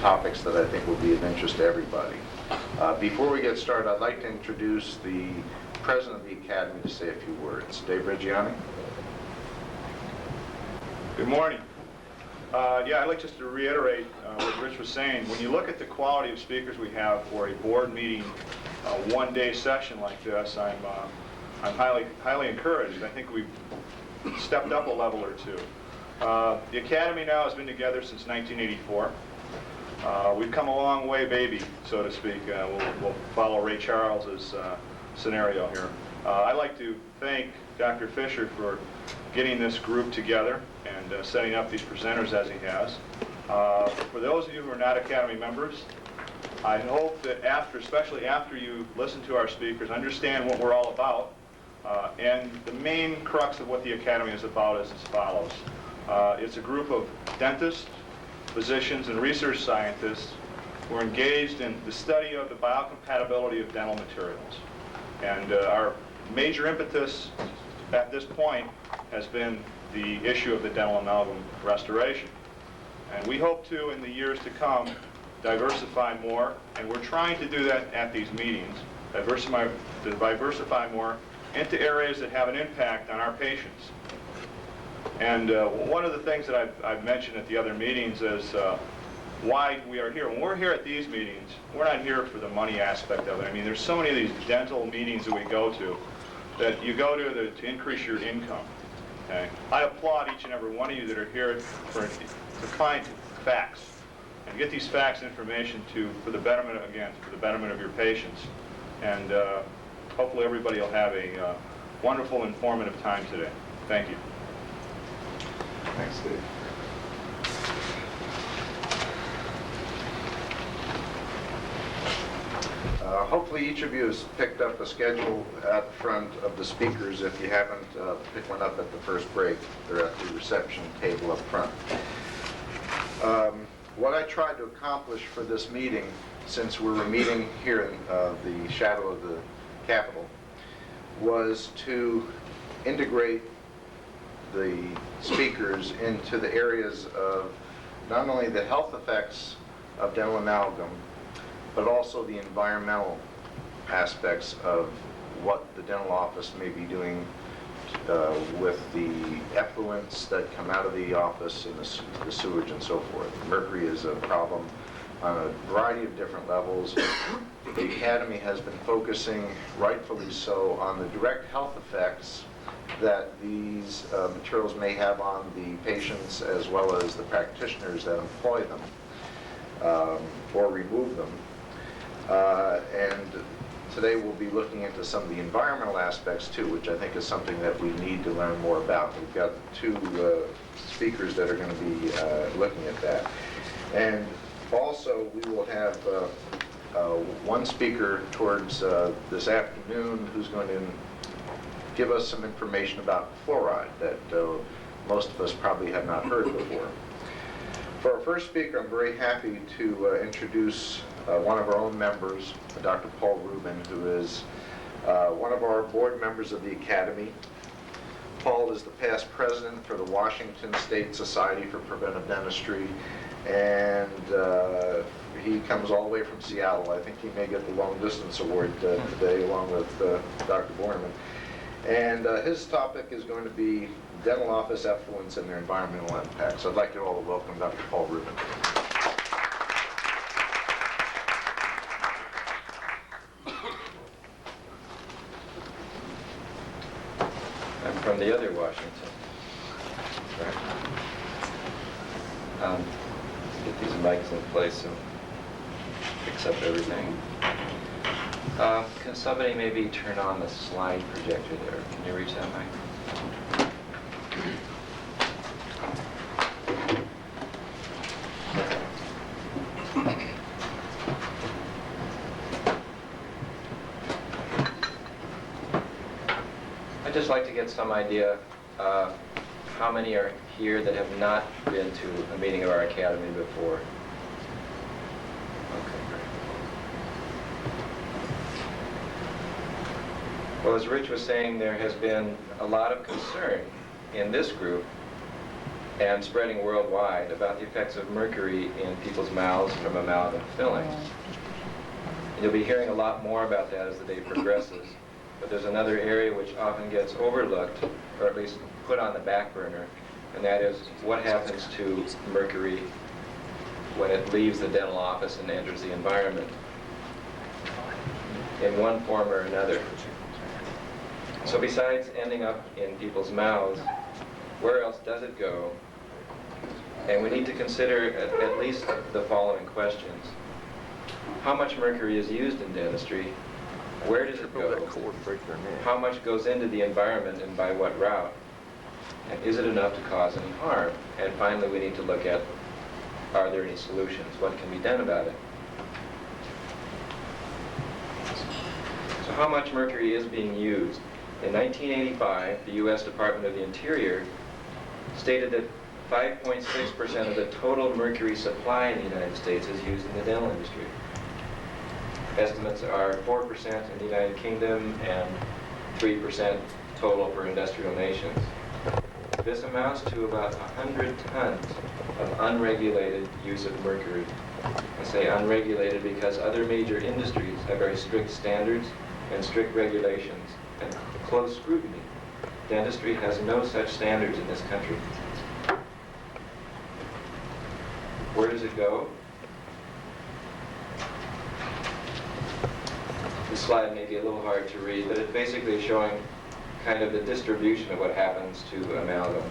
topics that I think will be of interest to everybody. Before we get started, I'd like to introduce the president of the Academy to say a few words. Dave Reggiani. Good morning. I'd like just to reiterate what Rich was saying. When you look at the quality of speakers we have for a board meeting, one-day session like this, I'm highly encouraged. I think we've stepped up a level or two. The Academy now has been together since 1984. We've come a long way, baby, so to speak. We'll follow Ray Charles's scenario here. I'd like to thank Dr. Fisher for getting this group together and setting up these presenters as he has. For those of you who are not Academy members, I hope that especially after you listen to our speakers, understand what we're all about. And the main crux of what the Academy is about is as follows. It's a group of dentists, physicians, and research scientists who are engaged in the study of the biocompatibility of dental materials. And our major impetus at this point has been the issue of the dental amalgam restoration. And we hope to, in the years to come, diversify more, and we're trying to do that at these meetings, diversify more into areas that have an impact on our patients. And one of the things that I've mentioned at the other meetings is why we are here. When we're here at these meetings, we're not here for the money aspect of it. I mean, there's so many of these dental meetings that we go to that you go to increase your income. Okay? I applaud each and every one of you that are here to find facts and get these facts information for the betterment of your patients. And hopefully everybody will have a wonderful, informative time today. Thank you. Thanks, Dave. Hopefully each of you has picked up a schedule out front of the speakers. If you haven't, pick one up at the first break. They're at the reception table up front. What I tried to accomplish for this meeting, since we were meeting here in the shadow of the Capitol, was to integrate the speakers into the areas of not only the health effects of dental amalgam, but also the environmental aspects of what the dental office may be doing with the effluents that come out of the office and the sewage and so forth. Mercury is a problem on a variety of different levels. The Academy has been focusing, rightfully so, on the direct health effects that these materials may have on the patients as well as the practitioners that employ them or remove them. And today we'll be looking into some of the environmental aspects too, which I think is something that we need to learn more about. We've got two speakers that are going to be looking at that. And also we will have one speaker towards this afternoon who's going to give us some information about fluoride that most of us probably have not heard before. For our first speaker, I'm very happy to introduce one of our own members, Dr. Paul Rubin, who is one of our board members of the Academy. Paul is the past president for the Washington State Society for Preventive Dentistry, and he comes all the way from Seattle. I think he may get the long distance award today along with Dr. Borneman. And his topic is going to be dental office effluents and their environmental impacts. So I'd like you all to welcome Dr. Paul Rubin. I'm from the other Washington. Right. Get these mics in place so fix up everything. Can somebody maybe turn on the slide projector there? Can you reach that mic? I'd just like to get some idea how many are here that have not been to a meeting of our Academy before. Well, as Rich was saying, there has been a lot of concern in this group and spreading worldwide about the effects of mercury in people's mouths from amalgam fillings. You'll be hearing a lot more about that as the day progresses, but there's another area which often gets overlooked, or at least put on the back burner, and that is what happens to mercury when it leaves the dental office and enters the environment in one form or another. So besides ending up in people's mouths, where else does it go? And we need to consider at least the following questions. How much mercury is used in dentistry? Where does it go? How much goes into the environment and by what route? And is it enough to cause any harm? And finally, we need to look at, are there any solutions? What can be done about it? So how much mercury is being used? In 1985, the U.S. Department of the Interior stated that 5.6% of the total mercury supply in the United States is used in the dental industry. Estimates are 4% in the United Kingdom and 3% total for industrial nations. This amounts to about 100 tons of unregulated use of mercury. I say unregulated because other major industries have very strict standards and strict regulations and close scrutiny. Dentistry has no such standards in this country. Where does it go? This slide may be a little hard to read, but it basically is showing kind of the distribution of what happens to amalgam.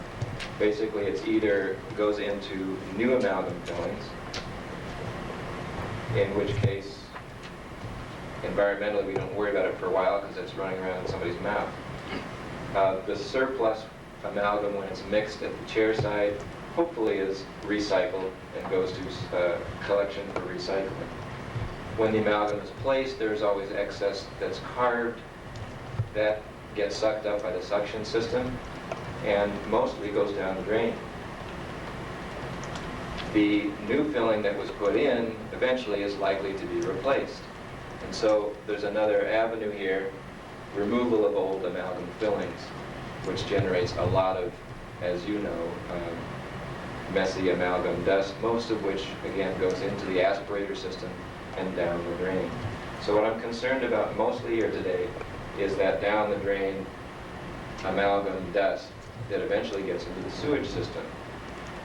Basically, it's either goes into new amalgam fillings, in which case, environmentally, we don't worry about it for a while because it's running around in somebody's mouth. The surplus amalgam, when it's mixed at the chair side, hopefully is recycled and goes to collection for recycling. When the amalgam is placed, there's always excess that's carved. That gets sucked up by the suction system and mostly goes down the drain. The new filling that was put in eventually is likely to be replaced. And so there's another avenue here, removal of old amalgam fillings, which generates a lot of, as you know, messy amalgam dust, most of which, again, goes into the aspirator system and down the drain. So what I'm concerned about mostly here today is that down the drain amalgam dust that eventually gets into the sewage system.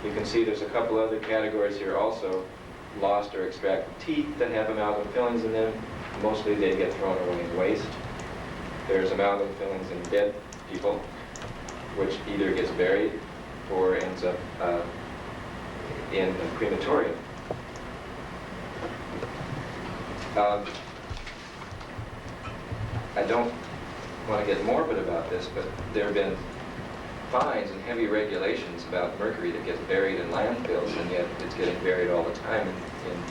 You can see there's a couple other categories here also, lost or extracted teeth that have amalgam fillings in them. Mostly they get thrown away in waste. There's amalgam fillings in dead people, which either gets buried or ends up in a crematorium. I don't want to get morbid about this, but there have been fines and heavy regulations about mercury that gets buried in landfills, and yet it's getting buried all the time in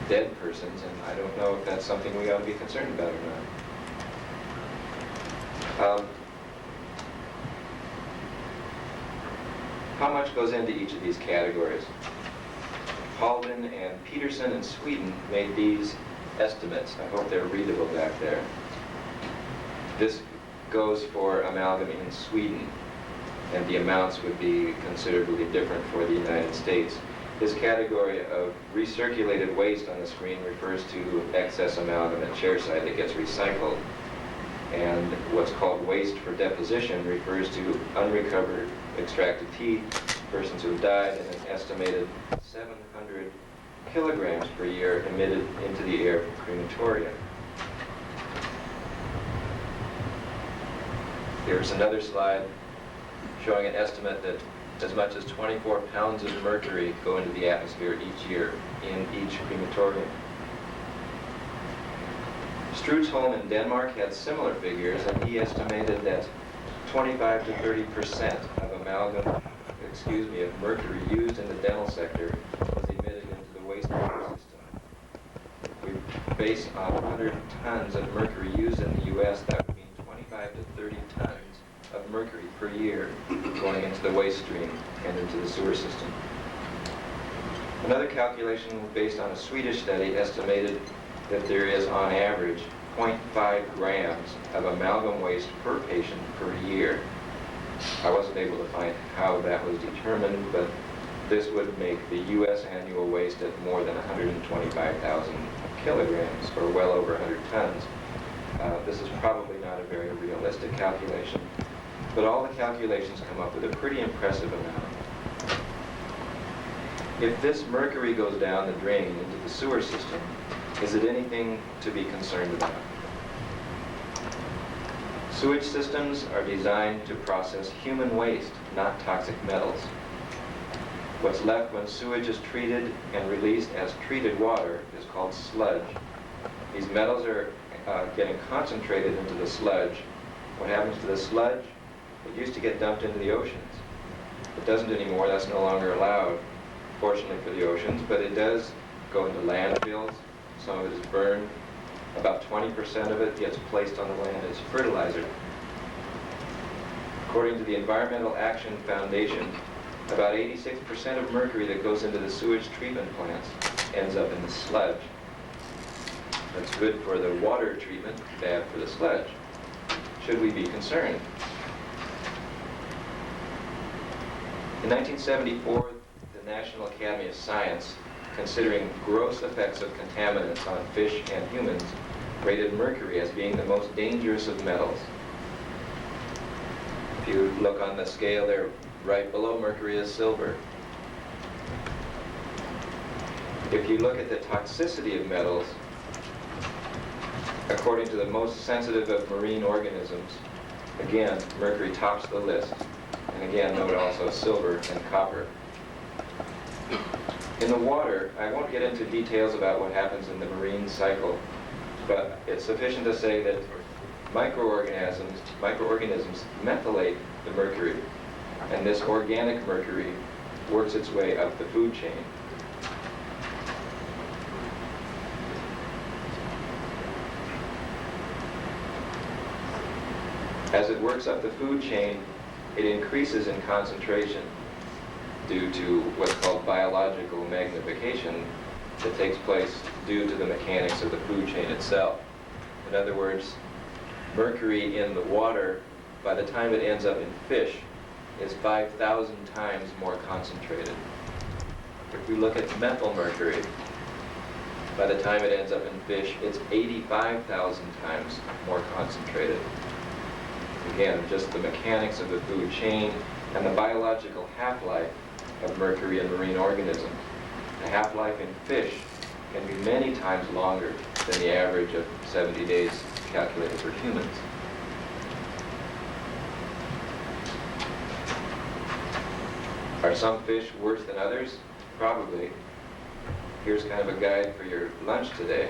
dead persons, and I don't know if that's something we ought to be concerned about or not. How much goes into each of these categories? Halden and Peterson in Sweden made these estimates. I hope they're readable back there. This goes for amalgam in Sweden, and the amounts would be considerably different for the United States. This category of recirculated waste on the screen refers to excess amalgam at chairside that gets recycled. And what's called waste for deposition refers to unrecovered extracted teeth, persons who have died, and an estimated 700 kilograms per year emitted into the air from crematoria. Here's another slide showing an estimate that as much as 24 pounds of mercury go into the atmosphere each year in each crematorium. Strutsholm in Denmark had similar figures, and he estimated that 25 to 30% of of mercury used in the dental sector was emitted into the wastewater system. We base on 100 tons of mercury used in the U.S., that would mean 25 to 30 tons of mercury per year going into the waste stream and into the sewer system. Another calculation based on a Swedish study estimated that there is, on average, 0.5 grams of amalgam waste per patient per year. I wasn't able to find how that was determined, but this would make the U.S. annual waste at more than 125,000 kilograms, or well over 100 tons. This is probably not a very realistic calculation, but all the calculations come up with a pretty impressive amount. If this mercury goes down the drain into the sewer system, is it anything to be concerned about? Sewage systems are designed to process human waste, not toxic metals. What's left when sewage is treated and released as treated water is called sludge. These metals are getting concentrated into the sludge. What happens to the sludge? It used to get dumped into the oceans. It doesn't anymore. That's no longer allowed, fortunately for the oceans, but it does go into landfills. Some of it is burned. About 20% of it gets placed on the land as fertilizer. According to the Environmental Action Foundation, about 86% of mercury that goes into the sewage treatment plants ends up in the sludge. That's good for the water treatment, bad for the sludge. Should we be concerned? In 1974, the National Academy of Science, considering gross effects of contaminants on fish and humans, rated mercury as being the most dangerous of metals. If you look on the scale there, right below mercury is silver. If you look at the toxicity of metals, according to the most sensitive of marine organisms, again, mercury tops the list. And again, note also silver and copper. In the water, I won't get into details about what happens in the marine cycle, but it's sufficient to say that microorganisms methylate the mercury, and this organic mercury works its way up the food chain. As it works up the food chain, it increases in concentration due to what's called biological magnification that takes place due to the mechanics of the food chain itself. In other words, mercury in the water, by the time it ends up in fish, is 5,000 times more concentrated. If we look at methyl mercury, by the time it ends up in fish, it's 85,000 times more concentrated. Again, just the mechanics of the food chain and the biological half-life of mercury in marine organisms. The half-life in fish can be many times longer than the average of 70 days calculated for humans. Are some fish worse than others? Probably. Here's kind of a guide for your lunch today.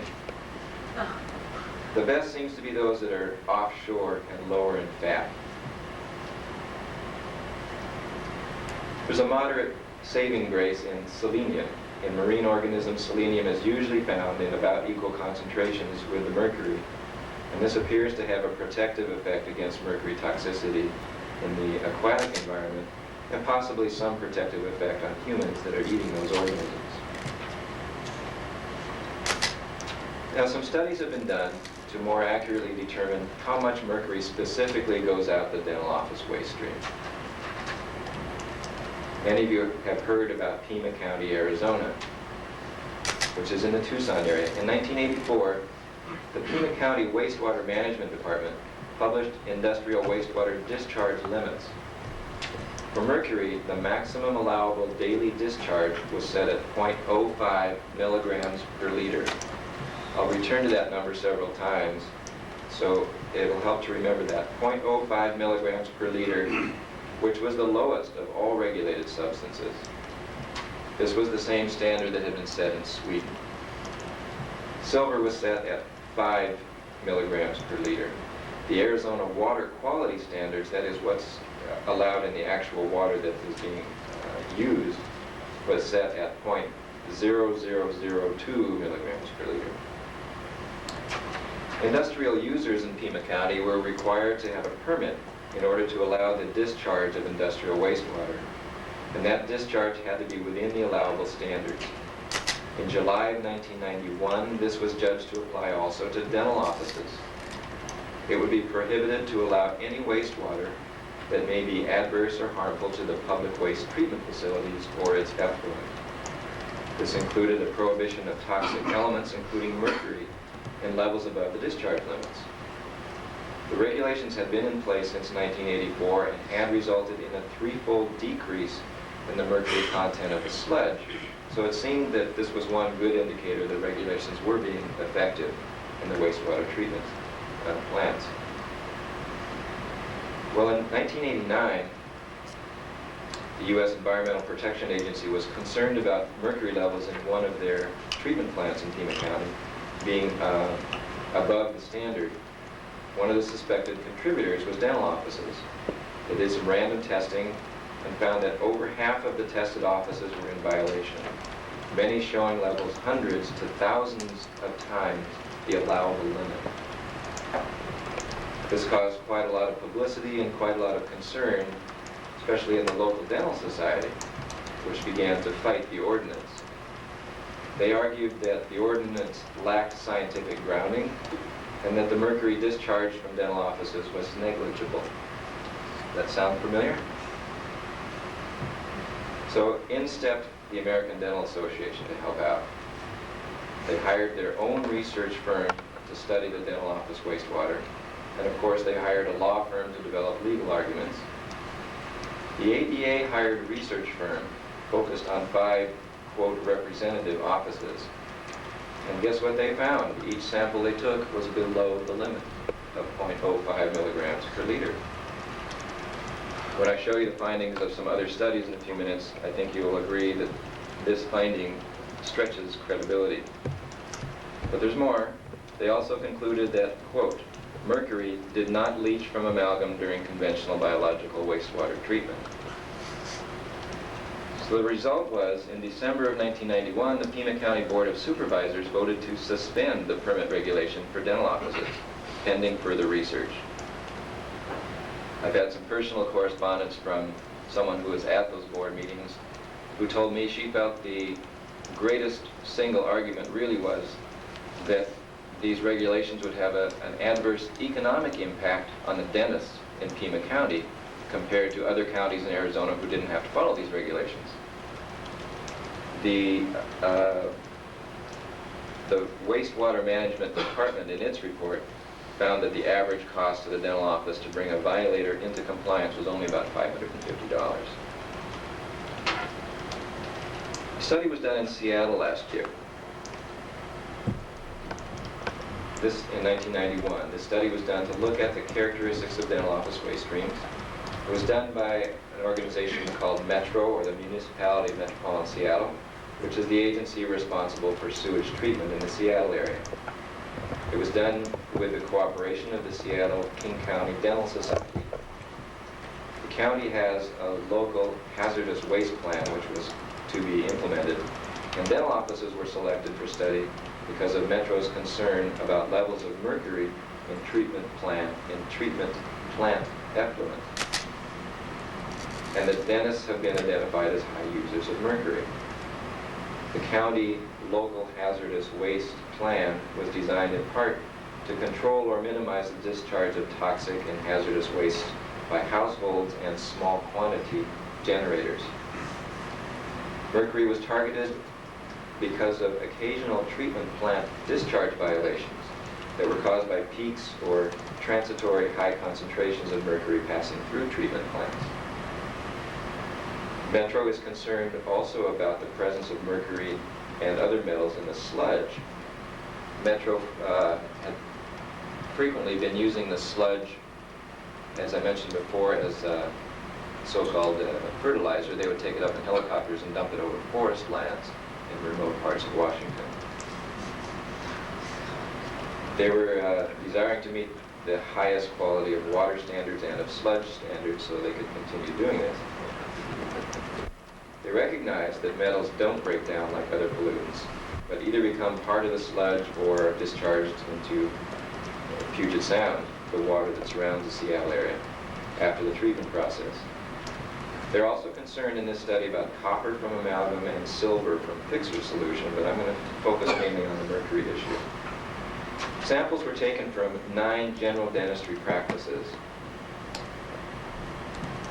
The best seems to be those that are offshore and lower in fat. There's a moderate saving grace in selenium. In marine organisms, selenium is usually found in about equal concentrations with the mercury, and this appears to have a protective effect against mercury toxicity in the aquatic environment, and possibly some protective effect on humans that are eating those organisms. Now, some studies have been done to more accurately determine how much mercury specifically goes out the dental office waste stream. Many of you have heard about Pima County, Arizona, which is in the Tucson area. In 1984, the Pima County Wastewater Management Department published industrial wastewater discharge limits. For mercury, the maximum allowable daily discharge was set at 0.05 milligrams per liter. I'll return to that number several times, so it'll help to remember that. 0.05 milligrams per liter, which was the lowest of all regulated substances. This was the same standard that had been set in Sweden. Silver was set at 5 milligrams per liter. The Arizona water quality standards, that is what's allowed in the actual water that is being used, was set at 0.0002 milligrams per liter. Industrial users in Pima County were required to have a permit in order to allow the discharge of industrial wastewater, and that discharge had to be within the allowable standards. In July of 1991, this was judged to apply also to dental offices. It would be prohibited to allow any wastewater that may be adverse or harmful to the public waste treatment facilities or its effluent. This included a prohibition of toxic elements, including mercury, in levels above the discharge limits. The regulations had been in place since 1984 and had resulted in a threefold decrease in the mercury content of the sludge, so it seemed that this was one good indicator that regulations were being effective in the wastewater treatment plants. Well, in 1989, the U.S. Environmental Protection Agency was concerned about mercury levels in one of their treatment plants in Pima County being above the standard. One of the suspected contributors was dental offices. They did some random testing and found that over half of the tested offices were in violation, many showing levels hundreds to thousands of times the allowable limit. This caused quite a lot of publicity and quite a lot of concern, especially in the local dental society, which began to fight the ordinance. They argued that the ordinance lacked scientific grounding and that the mercury discharged from dental offices was negligible. Does that sound familiar? So in stepped the American Dental Association to help out. They hired their own research firm to study the dental office wastewater, and of course they hired a law firm to develop legal arguments. The ADA hired a research firm focused on 5, quote, representative offices. And guess what they found? Each sample they took was below the limit of 0.05 milligrams per liter. When I show you the findings of some other studies in a few minutes, I think you will agree that this finding stretches credibility. But there's more. They also concluded that, quote, mercury did not leach from amalgam during conventional biological wastewater treatment. So the result was, in December of 1991, the Pima County Board of Supervisors voted to suspend the permit regulation for dental offices, pending further research. I've had some personal correspondence from someone who was at those board meetings who told me she felt the greatest single argument really was that these regulations would have an adverse economic impact on the dentists in Pima County compared to other counties in Arizona who didn't have to follow these regulations. The wastewater management department in its report found that the average cost to the dental office to bring a violator into compliance was only about $550. A study was done in Seattle last year. This in 1991. This study was done to look at the characteristics of dental office waste streams. It was done by an organization called Metro, or the Municipality of Metropolitan Seattle, which is the agency responsible for sewage treatment in the Seattle area. It was done with the cooperation of the Seattle King County Dental Society. The county has a local hazardous waste plan which was to be implemented, and dental offices were selected for study because of Metro's concern about levels of mercury in treatment plant effluent, and that dentists have been identified as high users of mercury. The county local hazardous waste plan was designed in part to control or minimize the discharge of toxic and hazardous waste by households and small quantity generators. Mercury was targeted because of occasional treatment plant discharge violations that were caused by peaks or transitory high concentrations of mercury passing through treatment plants. Metro is concerned also about the presence of mercury and other metals in the sludge. Metro had frequently been using the sludge, as I mentioned before, as so-called fertilizer. They would take it up in helicopters and dump it over forest lands in remote parts of Washington. They were desiring to meet the highest quality of water standards and of sludge standards so they could continue doing this. They recognized that metals don't break down like other pollutants, but either become part of the sludge or discharged into Puget Sound, the water that surrounds the Seattle area, after the treatment process. They're also concerned in this study about copper from amalgam and silver from fixer solution, but I'm going to focus mainly on the mercury issue. Samples were taken from 9 general dentistry practices.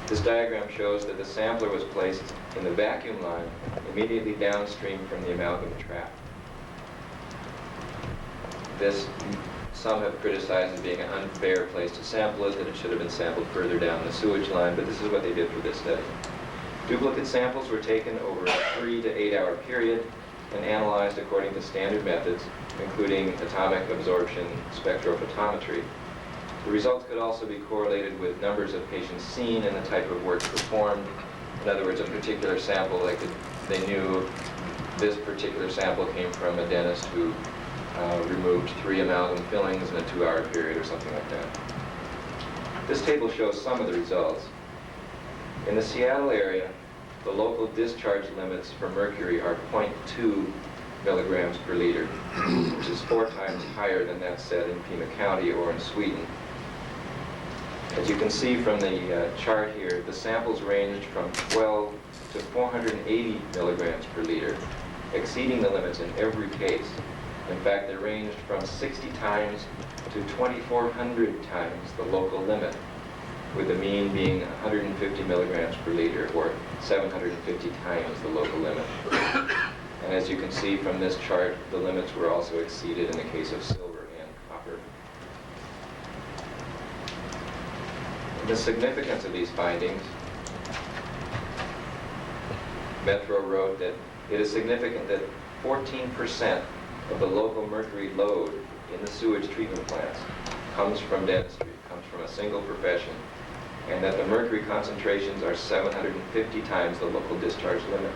This diagram shows that the sampler was placed in the vacuum line immediately downstream from the amalgam trap. This, some have criticized as being an unfair place to sample it, that it should have been sampled further down the sewage line, but this is what they did for this study. Duplicate samples were taken over a 3 to 8 hour period and analyzed according to standard methods, including atomic absorption spectrophotometry. The results could also be correlated with numbers of patients seen and the type of work performed. In other words, a particular sample, they knew this particular sample came from a dentist who removed 3 amalgam fillings in a 2 hour period or something like that. This table shows some of the results. In the Seattle area, the local discharge limits for mercury are 0.2 milligrams per liter, which is 4 times higher than that set in Pima County or in Sweden. As you can see from the chart here, the samples ranged from 12 to 480 milligrams per liter, exceeding the limits in every case. In fact, they ranged from 60 times to 2,400 times the local limit, with the mean being 150 milligrams per liter, or 750 times the local limit. And as you can see from this chart, the limits were also exceeded in the case of silver and copper. The significance of these findings, Metro wrote that it is significant that 14% of the local mercury load in the sewage treatment plants comes from dentistry, comes from a single profession, and that the mercury concentrations are 750 times the local discharge limit.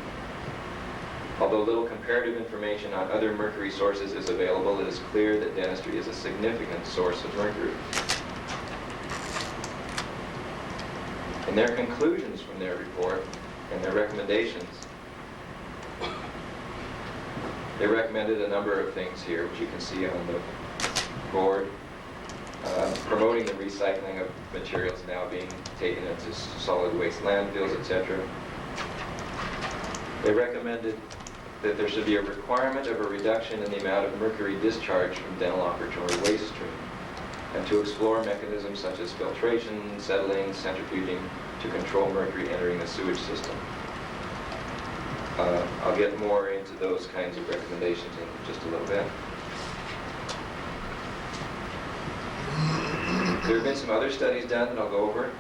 Although little comparative information on other mercury sources is available, it is clear that dentistry is a significant source of mercury. In their conclusions from their report and their recommendations, they recommended a number of things here, which you can see on the board. Promoting the recycling of materials now being taken into solid waste landfills, etc. They recommended that there should be a requirement of a reduction in the amount of mercury discharged from dental operatory waste stream, and to explore mechanisms such as filtration, settling, centrifuging to control mercury entering the sewage system. I'll get more into those kinds of recommendations in just a little bit. There have been some other studies done that I'll go over,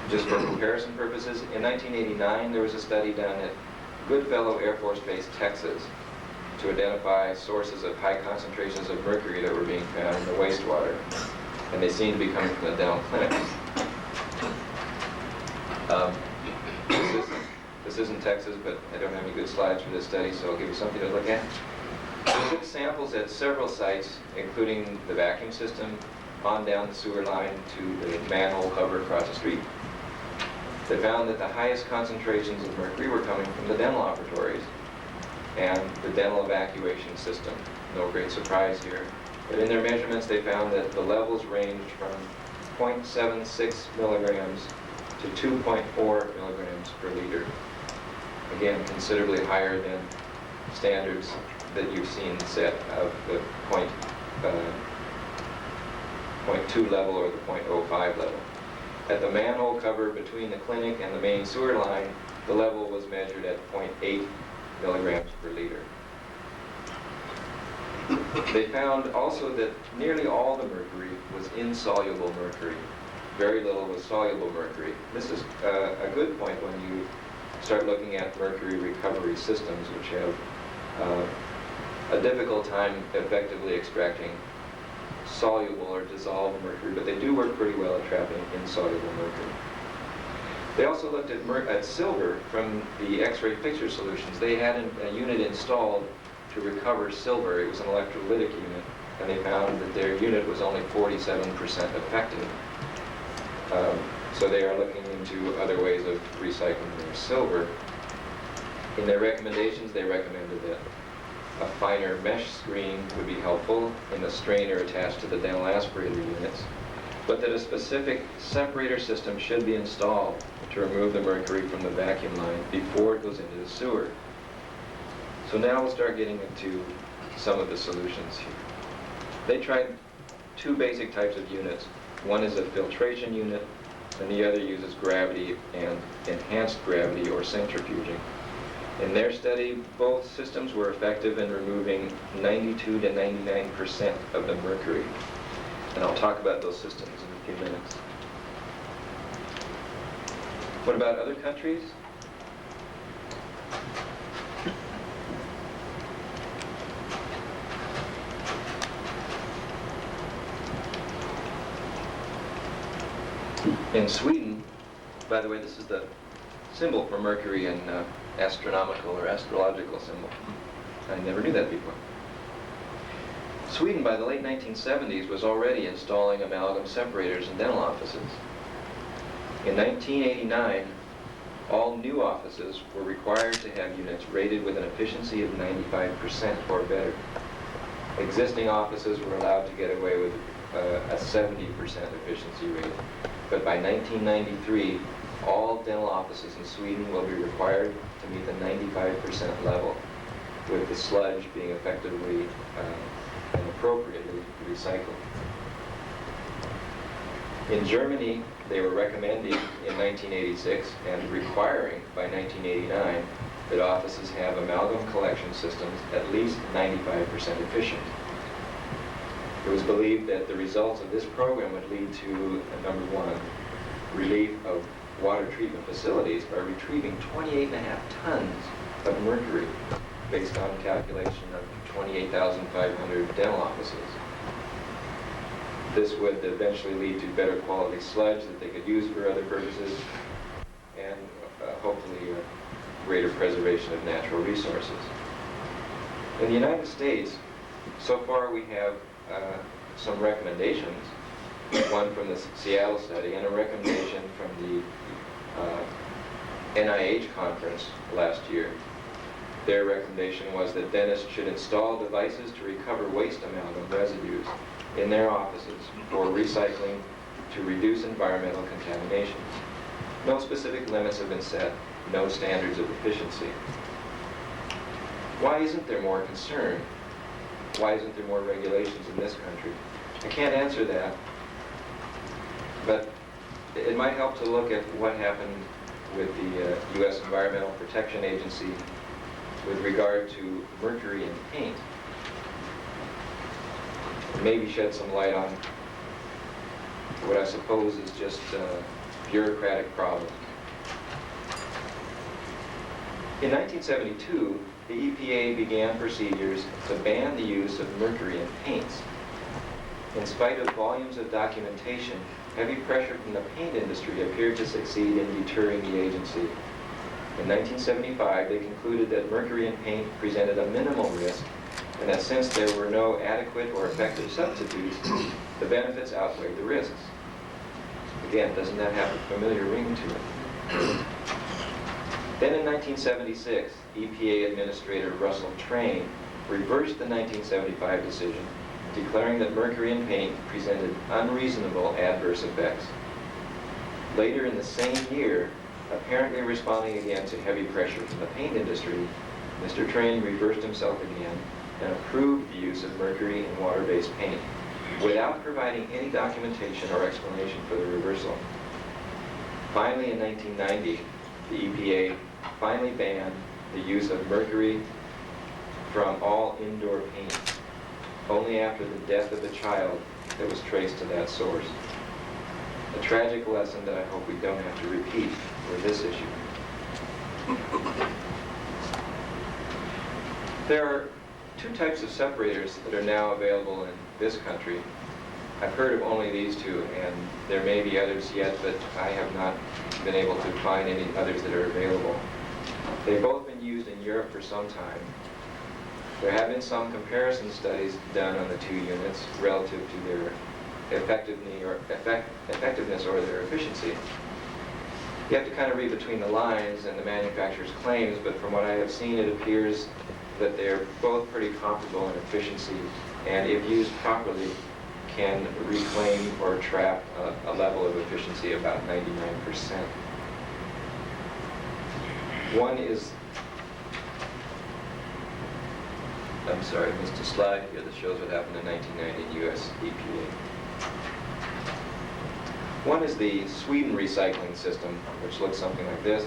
just for comparison purposes. In 1989, there was a study done at Goodfellow Air Force Base, Texas, to identify sources of high concentrations of mercury that were being found in the wastewater, and they seemed to be coming from the dental clinics. This isn't Texas, but I don't have any good slides for this study, so I'll give you something to look at. They took samples at several sites, including the vacuum system, on down the sewer line to the manhole cover across the street. They found that the highest concentrations of mercury were coming from the dental operatories and the dental evacuation system. No great surprise here. But in their measurements, they found that the levels ranged from 0.76 milligrams to 2.4 milligrams per liter. Again, considerably higher than standards that you've seen set of the 0.2 level or the 0.05 level. At the manhole cover between the clinic and the main sewer line, the level was measured at 0.8 milligrams per liter. They found also that nearly all the mercury was insoluble mercury. Very little was soluble mercury. This is a good point when you start looking at mercury recovery systems, which have a difficult time effectively extracting soluble or dissolved mercury, but they do work pretty well at trapping insoluble mercury. They also looked at silver from the X-ray picture solutions. They had a unit installed to recover silver. It was an electrolytic unit, and they found that their unit was only 47% effective. So they are looking into other ways of recycling their silver. In their recommendations, they recommended that a finer mesh screen would be helpful in the strainer attached to the dental aspirator units, but that a specific separator system should be installed to remove the mercury from the vacuum line before it goes into the sewer. So now we'll start getting into some of the solutions here. They tried 2 basic types of units. One is a filtration unit, and the other uses gravity and enhanced gravity or centrifuging. In their study, both systems were effective in removing 92 to 99% of the mercury. And I'll talk about those systems in a few minutes. What about other countries? In Sweden, by the way, this is the symbol for Mercury in astronomical or astrological symbol. I never knew that before. Sweden, by the late 1970s, was already installing amalgam separators in dental offices. In 1989, all new offices were required to have units rated with an efficiency of 95% or better. Existing offices were allowed to get away with a 70% efficiency rate. But by 1993, all dental offices in Sweden will be required to meet the 95% level, with the sludge being effectively and appropriately recycled. In Germany, they were recommending in 1986 and requiring by 1989 that offices have amalgam collection systems at least 95% efficient. It was believed that the results of this program would lead to, number one, relief of water treatment facilities by retrieving 28.5 tons of mercury based on calculation of 28,500 dental offices. This would eventually lead to better quality sludge that they could use for other purposes and hopefully greater preservation of natural resources. In the United States, so far we have some recommendations, one from the Seattle study and a recommendation from the NIH conference last year. Their recommendation was that dentists should install devices to recover waste amalgam residues in their offices for recycling to reduce environmental contamination. No specific limits have been set, no standards of efficiency. Why isn't there more concern? Why isn't there more regulations in this country? I can't answer that, but it might help to look at what happened with the U.S. Environmental Protection Agency with regard to mercury in paint. Maybe shed some light on what I suppose is just a bureaucratic problem. In 1972, the EPA began procedures to ban the use of mercury in paints. In spite of volumes of documentation, heavy pressure from the paint industry appeared to succeed in deterring the agency. In 1975, they concluded that mercury in paint presented a minimal risk, and that since there were no adequate or effective substitutes, the benefits outweighed the risks. Again, doesn't that have a familiar ring to it? Then in 1976, EPA Administrator Russell Train reversed the 1975 decision, declaring that mercury in paint presented unreasonable adverse effects. Later in the same year, apparently responding again to heavy pressure from the paint industry, Mr. Train reversed himself again and approved the use of mercury in water-based paint without providing any documentation or explanation for the reversal. Finally, in 1990, the EPA finally banned the use of mercury from all indoor paint, only after the death of a child that was traced to that source. A tragic lesson that I hope we don't have to repeat for this issue. There are two types of separators that are now available in this country. I've heard of only these two, and there may be others yet, but I have not been able to find any others that are available. They've both been used in Europe for some time. There have been some comparison studies done on the two units relative to their effectiveness or their efficiency. You have to kind of read between the lines and the manufacturer's claims, but from what I have seen, it appears that they're both pretty comparable in efficiency, and if used properly, can reclaim or trap a level of efficiency about 99%. One is, I'm sorry, I missed a slide here that shows what happened in 1990 in US EPA. One is the Sweden recycling system, which looks something like this.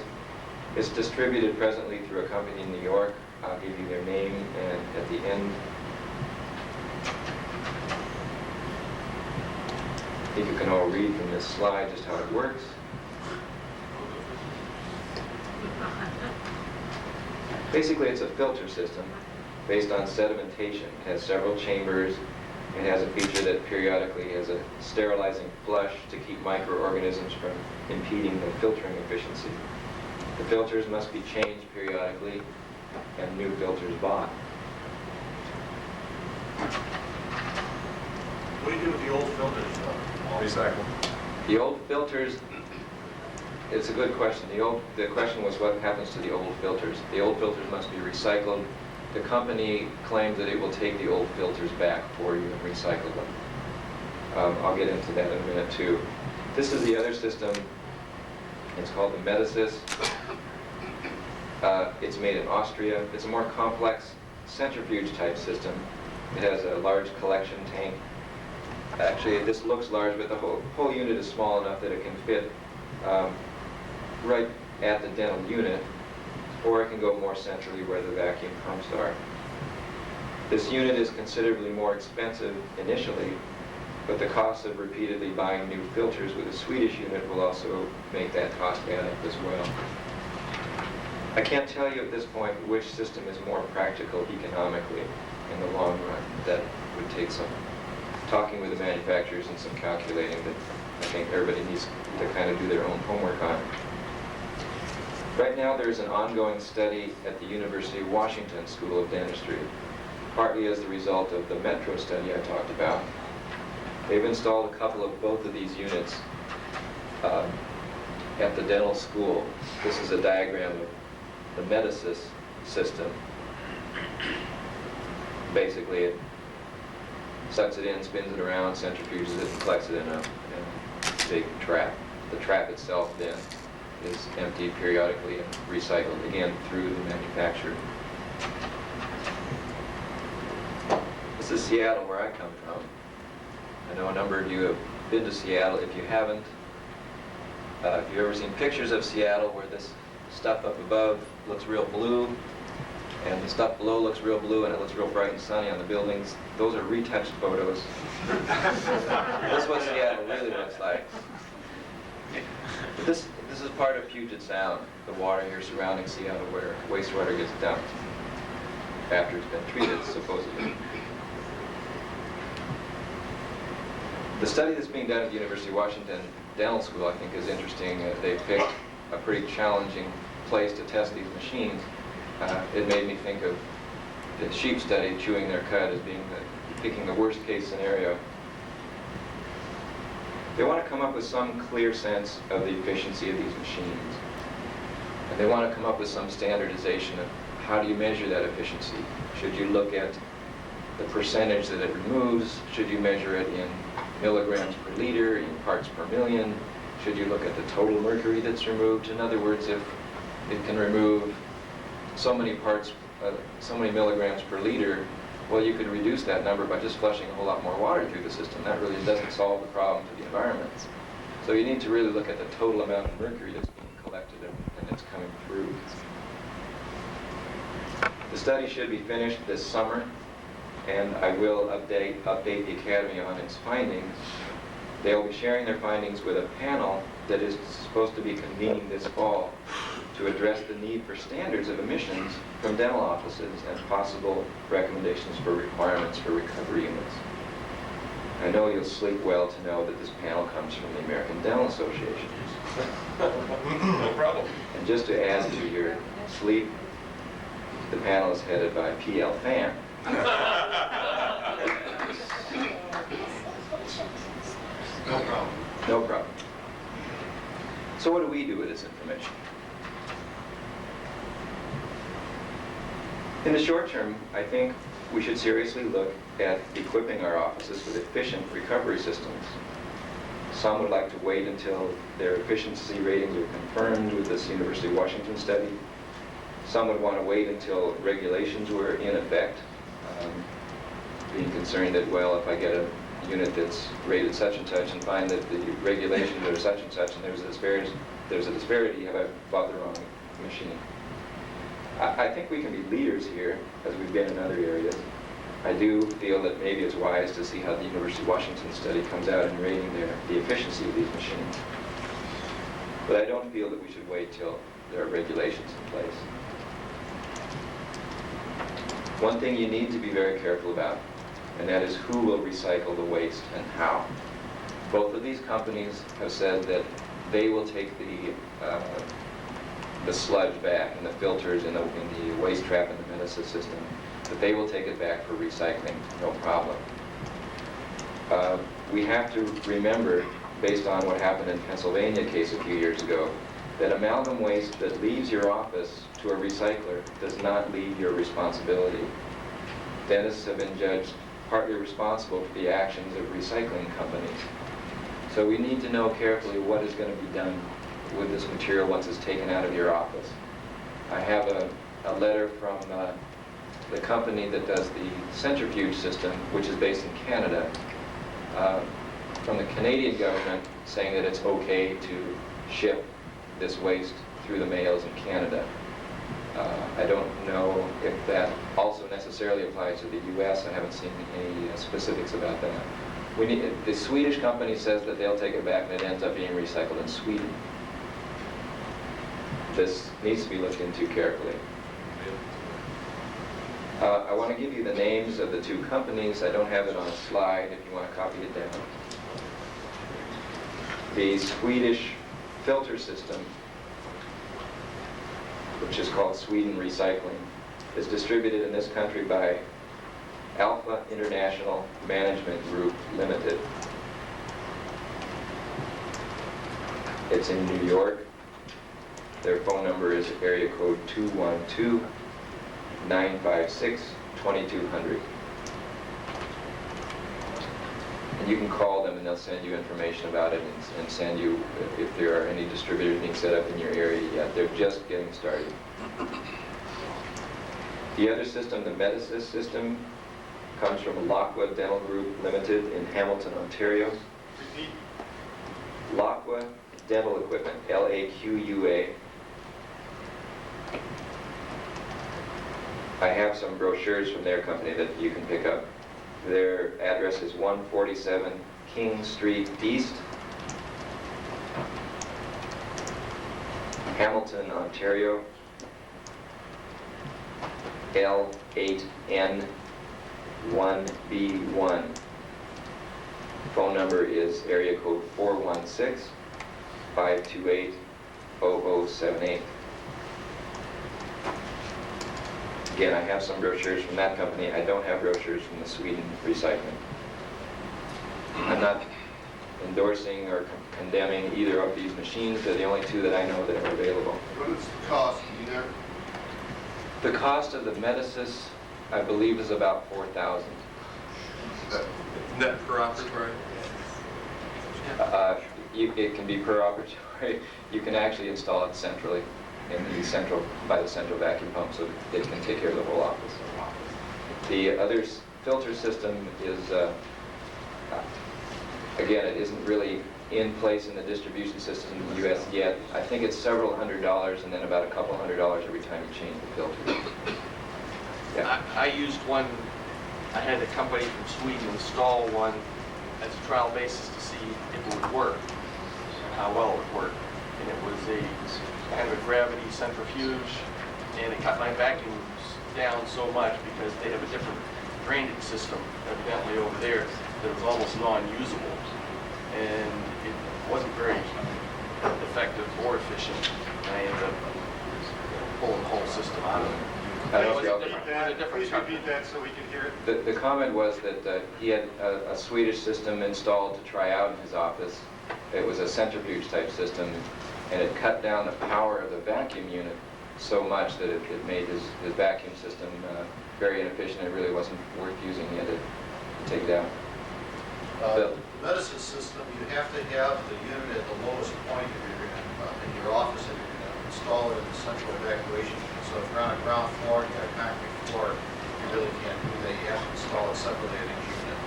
It's distributed presently through a company in New York. I'll give you their name, and at the end, I think you can all read from this slide just how it works. Basically, it's a filter system based on sedimentation. It has several chambers. It has a feature that periodically has a sterilizing flush to keep microorganisms from impeding the filtering efficiency. The filters must be changed periodically and new filters bought. What do you do with the old filters? Recycle. The old filters, it's a good question. The question was what happens to the old filters. The old filters must be recycled. The company claims that it will take the old filters back for you and recycle them. I'll get into that in a minute too. This is the other system. It's called the Metasys. It's made in Austria. It's a more complex centrifuge type system. It has a large collection tank. Actually, this looks large, but the whole unit is small enough that it can fit right at the dental unit, or it can go more centrally where the vacuum pumps are. This unit is considerably more expensive initially, but the cost of repeatedly buying new filters with a Swedish unit will also make that cost add up as well. I can't tell you at this point which system is more practical economically in the long run. That would take some talking with the manufacturers and some calculating that I think everybody needs to kind of do their own homework on. Right now there's an ongoing study at the University of Washington School of Dentistry, partly as the result of the Metro study I talked about. They've installed a couple of both of these units at the dental school. This is a diagram of the Metasys system. Basically, it sucks it in, spins it around, centrifuges it, and collects it in a big trap. The trap itself then is emptied periodically and recycled again through the manufacturer. This is Seattle, where I come from. I know a number of you have been to Seattle. If you haven't, if you've ever seen pictures of Seattle where this stuff up above looks real blue, and the stuff below looks real blue, and it looks real bright and sunny on the buildings, those are retouched photos. This is what Seattle really looks like. But this is part of Puget Sound, the water here surrounding Seattle where wastewater gets dumped after it's been treated, supposedly. The study that's being done at the University of Washington Dental School, I think, is interesting. They picked a pretty challenging place to test these machines. It made me think of the sheep study, chewing their cud, as being picking the worst case scenario. They want to come up with some clear sense of the efficiency of these machines. And they want to come up with some standardization of how do you measure that efficiency. Should you look at the percentage that it removes? Should you measure it in milligrams per liter, in parts per million? Should you look at the total mercury that's removed? In other words, if it can remove so many parts, so many milligrams per liter, well, you could reduce that number by just flushing a whole lot more water through the system. That really doesn't solve the problem to the environment. So you need to really look at the total amount of mercury that's being collected and that's coming through. The study should be finished this summer, and I will update the Academy on its findings. They'll be sharing their findings with a panel that is supposed to be convening this fall to address the need for standards of emissions from dental offices and possible recommendations for requirements for recovery units. I know you'll sleep well to know that this panel comes from the American Dental Association. No problem. And just to add to your sleep, the panel is headed by P.L. Fan. No problem. No problem. So what do we do with this information? In the short term, I think we should seriously look at equipping our offices with efficient recovery systems. Some would like to wait until their efficiency ratings are confirmed with this University of Washington study. Some would want to wait until regulations were in effect, being concerned that, well, if I get a unit that's rated such and such and find that the regulations are such and such and there's a disparity, have I bought the wrong machine? I think we can be leaders here, as we've been in other areas. I do feel that maybe it's wise to see how the University of Washington study comes out in rating the efficiency of these machines. But I don't feel that we should wait till there are regulations in place. One thing you need to be very careful about, and that is who will recycle the waste and how. Both of these companies have said that they will take the sludge back and the filters in the waste trap in the Medicine system, that they will take it back for recycling, no problem. We have to remember, based on what happened in Pennsylvania case a few years ago, that amalgam waste that leaves your office to a recycler does not leave your responsibility. Dentists have been judged partly responsible for the actions of recycling companies. So we need to know carefully what is going to be done with this material once it's taken out of your office. I have a letter from the company that does the centrifuge system, which is based in Canada, from the Canadian government saying that it's okay to ship this waste through the mails in Canada. I don't know if that also necessarily applies to the U.S. I haven't seen any specifics about that. The Swedish company says that they'll take it back and it ends up being recycled in Sweden. This needs to be looked into carefully. I want to give you the names of the two companies. I don't have it on a slide if you want to copy it down. The Swedish filter system, which is called Sweden Recycling, is distributed in this country by Alpha International Management Group Limited. It's in New York. Their phone number is area code 212-956-2200. And you can call them and they'll send you information about it and send you if there are any distributors being set up in your area yet. They're just getting started. The other system, the Medicine system, comes from Laqua Dental Group Limited in Hamilton, Ontario. Repeat. Laqua Dental Equipment, L-A-Q-U-A. I have some brochures from their company that you can pick up. Their address is 147 King Street East, Hamilton, Ontario, L8N1B1. Phone number is area code 416-528-0078. Again, I have some brochures from that company. I don't have brochures from the Sweden Recycling. I'm not endorsing or condemning either of these machines. They're the only two that I know that are available. What is the cost, you know? The cost of the Medicis, I believe, is about $4,000. Net per operatory? It can be per operatory. You can actually install it centrally by the central vacuum pump, so it can take care of the whole office. The other filter system is, again, it isn't really in place in the distribution system in the U.S. yet. I think it's several $100s and then about a couple $100 every time you change the filter. Yeah. I used one, I had a company from Sweden install one as a trial basis to see if it would work and how well it would work. And it was a kind of a gravity centrifuge, and it cut my vacuums down so much because they have a different drainage system evidently over there that was almost non-usable. And it wasn't very effective or efficient. And I ended up pulling the whole system out of it. Please repeat that so we can hear it. The comment was that he had a Swedish system installed to try out in his office. It was a centrifuge type system, and it cut down the power of the vacuum unit so much that it made his vacuum system very inefficient. It really wasn't worth using. He had to take it out. The Medicine system, you have to have the unit at the lowest point if you're going to, in your office, and you're going to install it in the central evacuation unit. So if you're on a ground floor and you got a concrete floor, you really can't do that. You have to install it separately in each unit.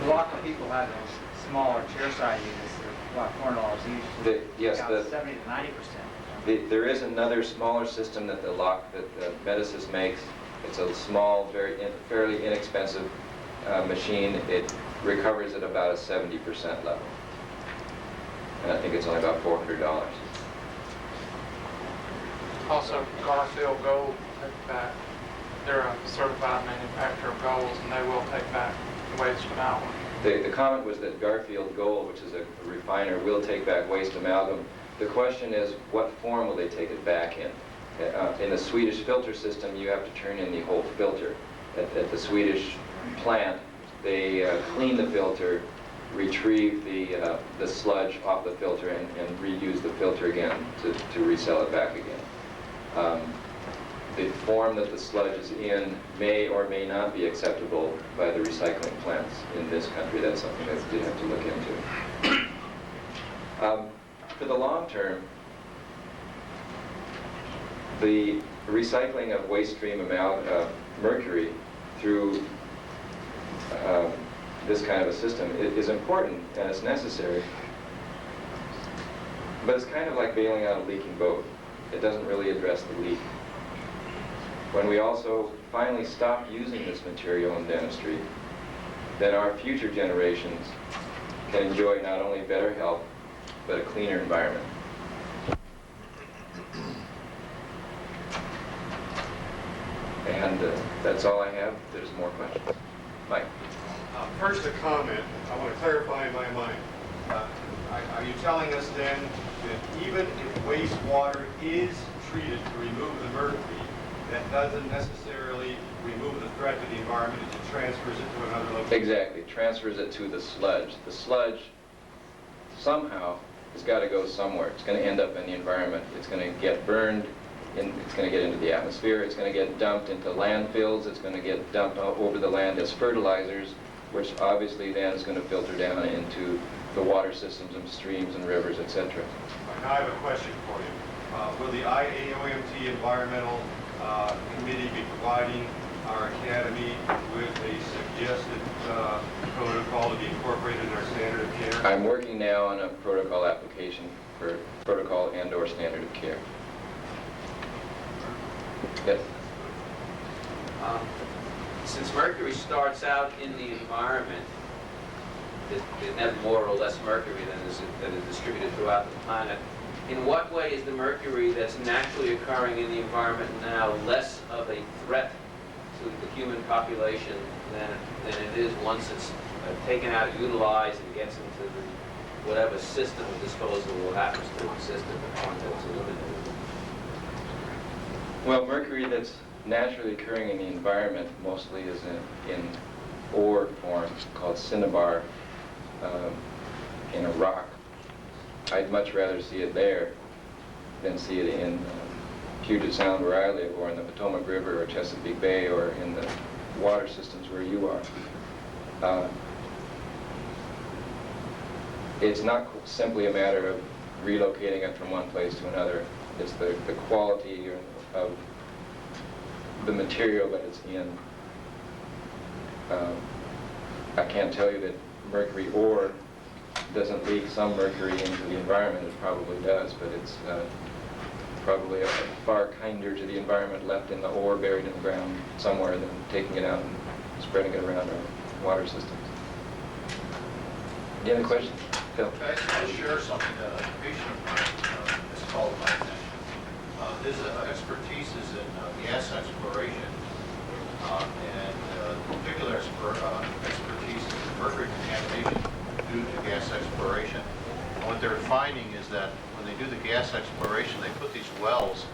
A lot of people have those smaller chair side units, they're about $400 each. Yes, About 70 to 90%. there is another smaller system that the Medisys makes. It's a small, fairly inexpensive machine. It recovers at about a 70% level. And I think it's only about $400. Also, Garfield Gold take back. They're a certified manufacturer of golds, and they will take back waste amalgam. The comment was that Garfield Gold, which is a refiner, will take back waste amalgam. The question is, what form will they take it back in? In the Swedish filter system, you have to turn in the whole filter. At the Swedish plant, they clean the filter, retrieve the sludge off the filter, and reuse the filter again to resell it back again. The form that the sludge is in may or may not be acceptable by the recycling plants in this country. That's something that we have to look into. For the long term, the recycling of waste stream mercury through this kind of a system is important and it's necessary, but it's kind of like bailing out a leaking boat. It doesn't really address the leak. When we also finally stop using this material in dentistry, then our future generations can enjoy not only better health, but a cleaner environment. And that's all I have. There's more questions. Mike. First, a comment. I want to clarify in my mind. Are you telling us then that even if wastewater is treated to remove the mercury, that doesn't necessarily remove the threat to the environment, it just transfers it to another location? Exactly. Transfers it to the sludge. The sludge somehow has got to go somewhere. It's going to end up in the environment. It's going to get burned. It's going to get into the atmosphere. It's going to get dumped into landfills. It's going to get dumped over the land as fertilizers, which obviously then is going to filter down into the water systems and streams and rivers, etc. Now I have a question for you. Will the IAOMT Environmental Committee be providing our academy with a suggested protocol to be incorporated in our standard of care? I'm working now on a protocol application for protocol and/or standard of care. Yes. Since mercury starts out in the environment, there's never more or less mercury that is distributed throughout the planet. In what way is the mercury that's naturally occurring in the environment now less of a threat to the human population than it is once it's taken out, utilized, and gets into the whatever system of disposal will happen to the system at the point that it's eliminated? Well, mercury that's naturally occurring in the environment mostly is in ore form called cinnabar in a rock. I'd much rather see it there than see it in Puget Sound where I live, or in the Potomac River or Chesapeake Bay, or in the water systems where you are. It's not simply a matter of relocating it from one place to another. It's the quality of the material that it's in. I can't tell you that mercury ore doesn't leak some mercury into the environment. It probably does, but it's probably far kinder to the environment left in the ore buried in the ground somewhere than taking it out and spreading it around our water systems. Any other questions? Phil? I just want to share something that a patient of mine has called my attention. His expertise is in gas exploration, and particular expertise is in mercury contamination due to gas exploration. And what they're finding is that when they do the gas exploration, they put these wells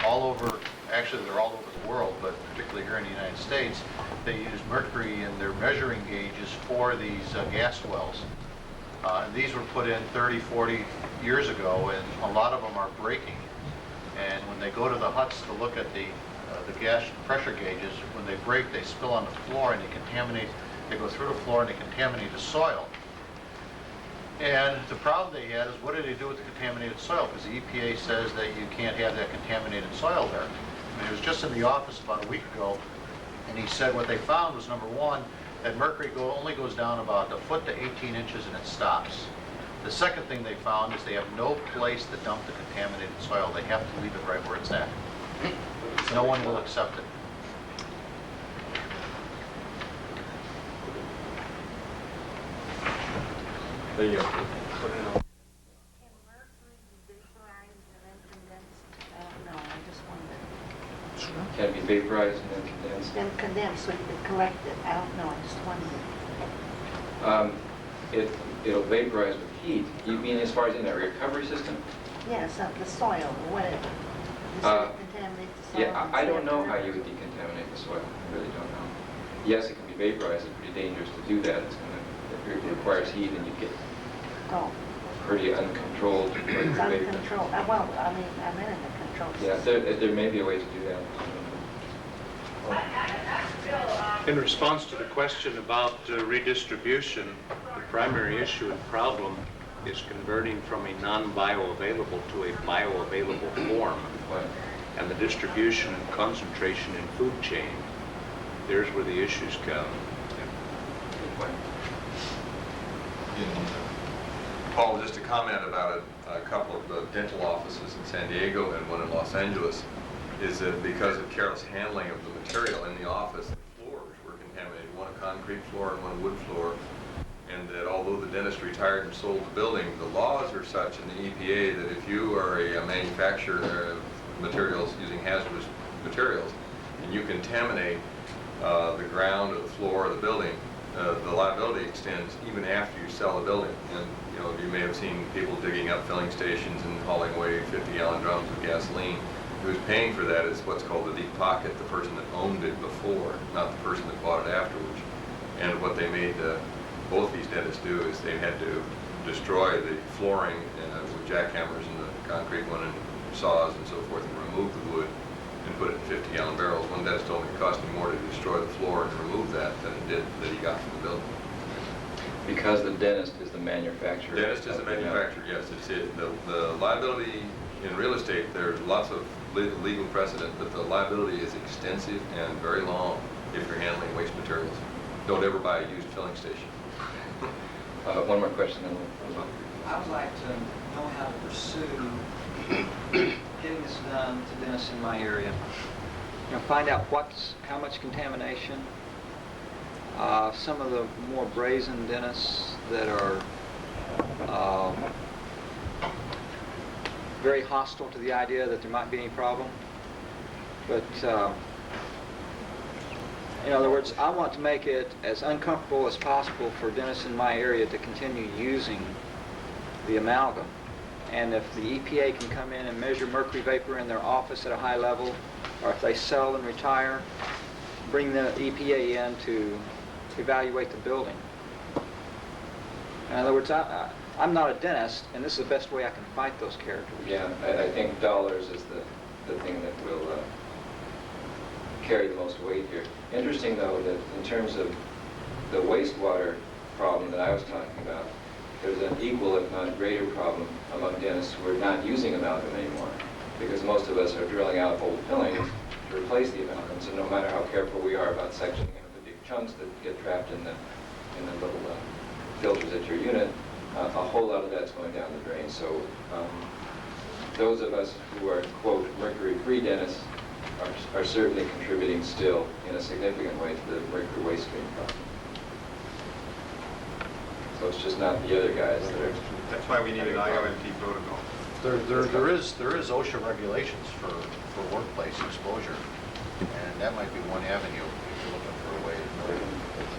all over, actually they're all over the world, but particularly here in the United States, they use mercury in their measuring gauges for these gas wells. And these were put in 30, 40 years ago, and a lot of them are breaking. And when they go to the huts to look at the gas pressure gauges, when they break, they spill on the floor and they contaminate, they go through the floor and they contaminate the soil. And the problem they had is, what do they do with the contaminated soil? Because the EPA says that you can't have that contaminated soil there. And he was just in the office about a week ago, and he said what they found was, number one, that mercury only goes down about a foot to 18 inches and it stops. The second thing they found is they have no place to dump the contaminated soil. They have to leave it right where it's at. No one will accept it. There you go. Can mercury be vaporized and then condensed? No, I just wondered. Can it be vaporized and then condensed? Then condensed so you can collect it. I don't know, I just wondered. It'll vaporize with heat. You mean as far as in that recovery system? Yes, the soil or whatever. You said it contaminates the soil. Yeah, I don't know how you would decontaminate the soil. I really don't know. Yes, it can be vaporized. It's pretty dangerous to do that. It requires heat and you get Oh, pretty uncontrolled it's mercury vapor. uncontrolled. Well, I mean, I'm in the control Yeah, system. there may be a way to do that. In response to the question about redistribution, the primary issue and problem is converting from a non-bioavailable to a bioavailable form. Right. And the distribution and concentration in food chain, there's where the issues come. Good point. Paul, just a comment about a couple of the dental offices in San Diego and one in Los Angeles, is that because of careless handling of the material in the office, the floors were contaminated, one a concrete floor and one a wood floor, and that although the dentist retired and sold the building, the laws are such in the EPA that if you are a manufacturer of materials using hazardous materials and you contaminate the ground or the floor of the building, the liability extends even after you sell the building. And you may have seen people digging up filling stations and hauling away 50-gallon drums of gasoline. Who's paying for that is what's called the deep pocket, the person that owned it before, not the person that bought it afterwards. And what they made both these dentists do is they had to destroy the flooring with jackhammers and the concrete one and saws and so forth and remove the wood and put it in 50-gallon barrels. One dentist told me it cost him more to destroy the floor and remove that than it did that he got from the building. Because the dentist is the manufacturer. Dentist is the manufacturer, yes. The liability in real estate, there's lots of legal precedent, but the liability is extensive and very long if you're handling waste materials. Don't ever buy a used filling station. One more question, then we'll move on. I would like to know how to pursue getting this done to dentists in my area. Find out how much contamination. Some of the more brazen dentists that are very hostile to the idea that there might be any problem. But in other words, I want to make it as uncomfortable as possible for dentists in my area to continue using the amalgam. And if the EPA can come in and measure mercury vapor in their office at a high level, or if they sell and retire, bring the EPA in to evaluate the building. In other words, I'm not a dentist, and this is the best way I can fight those characters. Yeah, I think dollars is the thing that will carry the most weight here. Interesting, though, that in terms of the wastewater problem that I was talking about, there's an equal, if not greater, problem among dentists who are not using amalgam anymore, because most of us are drilling out old fillings to replace the amalgam. So no matter how careful we are about sectioning out the big chunks that get trapped in the little filters at your unit, a whole lot of that's going down the drain. So those of us who are, quote, mercury-free dentists are certainly contributing still in a significant way to the mercury waste stream problem. So it's just not the other guys that are... That's why we need an IAOMT protocol. There is OSHA regulations for workplace exposure, and that might be one avenue if you're looking for a way to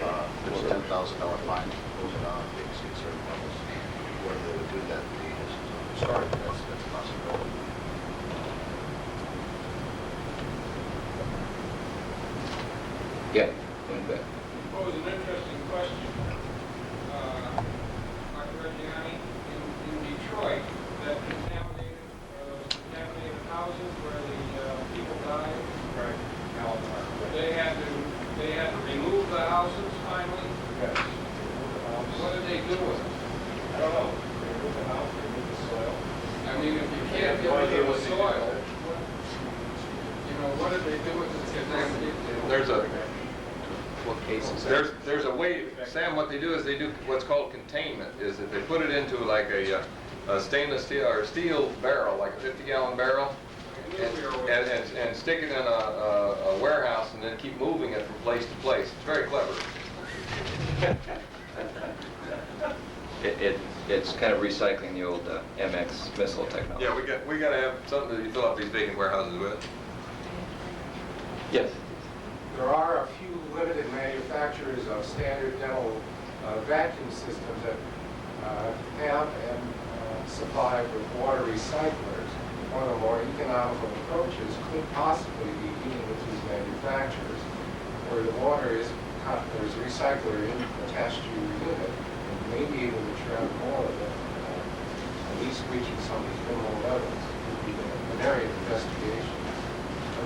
there's a $10,000 fine on being exceed certain levels. Whether they would do that would be started. That's a possibility. Yeah, going back. Pose an interesting question. Dr. Reggiani, in Detroit, that contaminated houses where the people died. Right. They had to remove the houses finally. Yes. What did they do with it? I don't know. They remove the house, they remove the soil. I mean, if you can't get rid of the soil, what did they do with the contaminated? There's a what cases. There's a way, Sam, what they do is they do what's called containment, is that they put it into like a stainless steel or steel barrel, like a 50-gallon barrel, and stick it in a warehouse and then keep moving it from place to place. It's very clever. It's kind of recycling the old MX missile technology. Yeah, we got to have something to fill up these vacant warehouses with. Yes. There are a few limited manufacturers of standard dental vacuum systems that have and supply with water recyclers. One of the more economical approaches could possibly be dealing with these manufacturers, where the water is there's a recycler attached to your unit, and you may be able to trap more of it, at least reaching some of these minimal levels. Would be an area of investigation,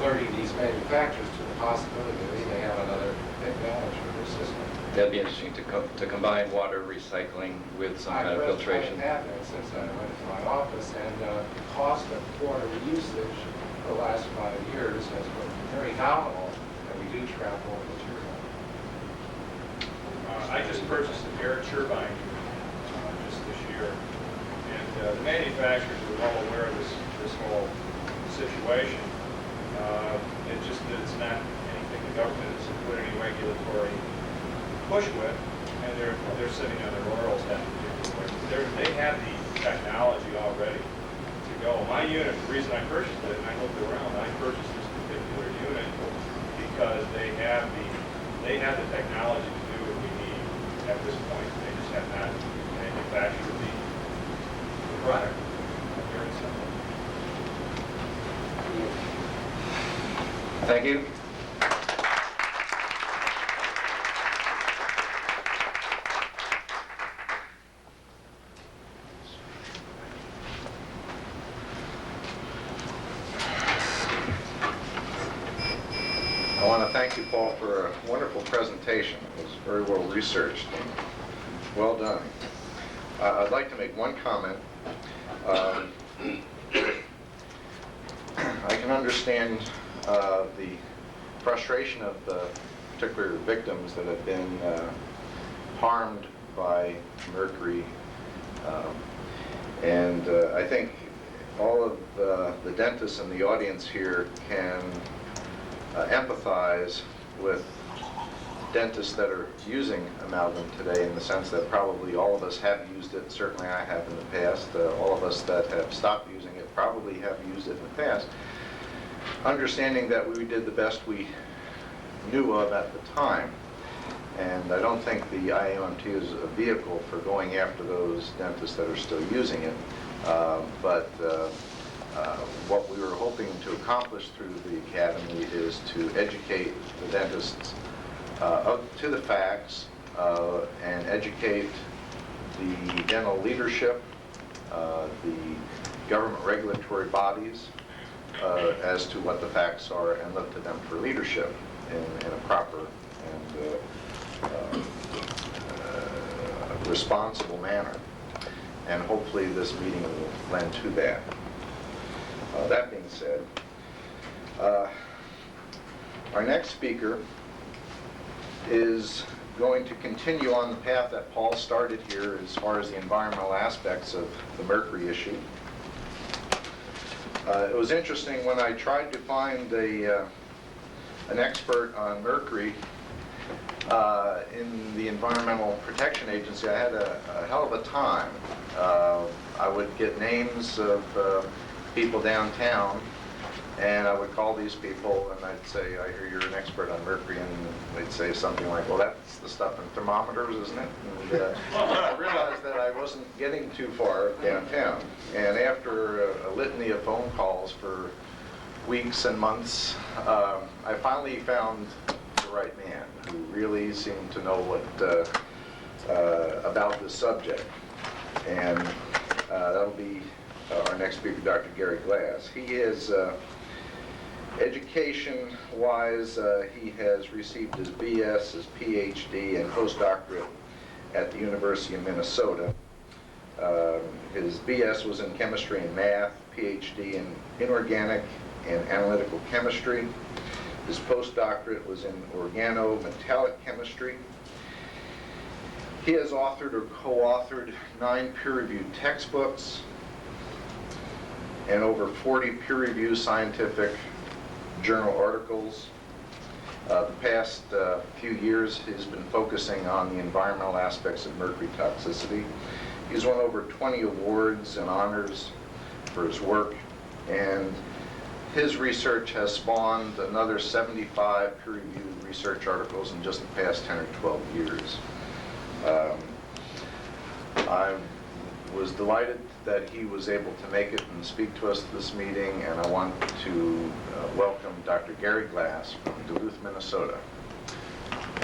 alerting these manufacturers to the possibility that they may have another advantage for their system. That'd be interesting to combine water recycling with some kind of filtration. I have that since I went to my office, and the cost of water usage for the last 5 years has been very nominal, and we do trap more material. I just purchased an air turbine just this year, and the manufacturers are well aware of this whole situation. It's not anything the government has put any regulatory push with, and they're sitting on their laurels that particular way. They have the technology already to go. My unit, the reason I purchased it, and I looked around, I purchased this particular unit because they have the technology to do what we need at this point. They just have not manufactured the product. Very simple. Thank you. I want to thank you, Paul, for a wonderful presentation. It was very well researched and well done. I'd like to make one comment. I can understand the frustration of the particular victims that have been harmed by mercury. And I think all of the dentists in the audience here can empathize with dentists that are using amalgam today, in the sense that probably all of us have used it. Certainly I have in the past. All of us that have stopped using it probably have used it in the past. Understanding that we did the best we knew of at the time. And I don't think the IAOMT is a vehicle for going after those dentists that are still using it. But what we were hoping to accomplish through the Academy is to educate the dentists to the facts and educate the dental leadership, the government regulatory bodies as to what the facts are, and look to them for leadership in a proper and responsible manner. And hopefully this meeting will lend to that. That being said, our next speaker is going to continue on the path that Paul started here as far as the environmental aspects of the mercury issue. It was interesting when I tried to find an expert on mercury in the Environmental Protection Agency. I had a hell of a time. I would get names of people downtown, and I would call these people and I'd say, I hear you're an expert on mercury, and they'd say something like, well, that's the stuff in thermometers, isn't it? And I realized that I wasn't getting too far downtown. And after a litany of phone calls for weeks and months, I finally found the right man who really seemed to know what about this subject. And that'll be our next speaker, Dr. Gary Glass. He is, education-wise, he has received his BS, his PhD, and postdoctorate at the University of Minnesota. His BS was in chemistry and math, PhD in inorganic and analytical chemistry, His postdoctorate was in organometallic chemistry. He has authored or co-authored 9 peer-reviewed textbooks and over 40 peer-reviewed scientific journal articles. The past few years, he's been focusing on the environmental aspects of mercury toxicity. He's won over 20 awards and honors for his work, and his research has spawned another 75 peer-reviewed research articles in just the past 10 or 12 years. I was delighted that he was able to make it and speak to us at this meeting, and I want to welcome Dr. Gary Glass from Duluth, Minnesota.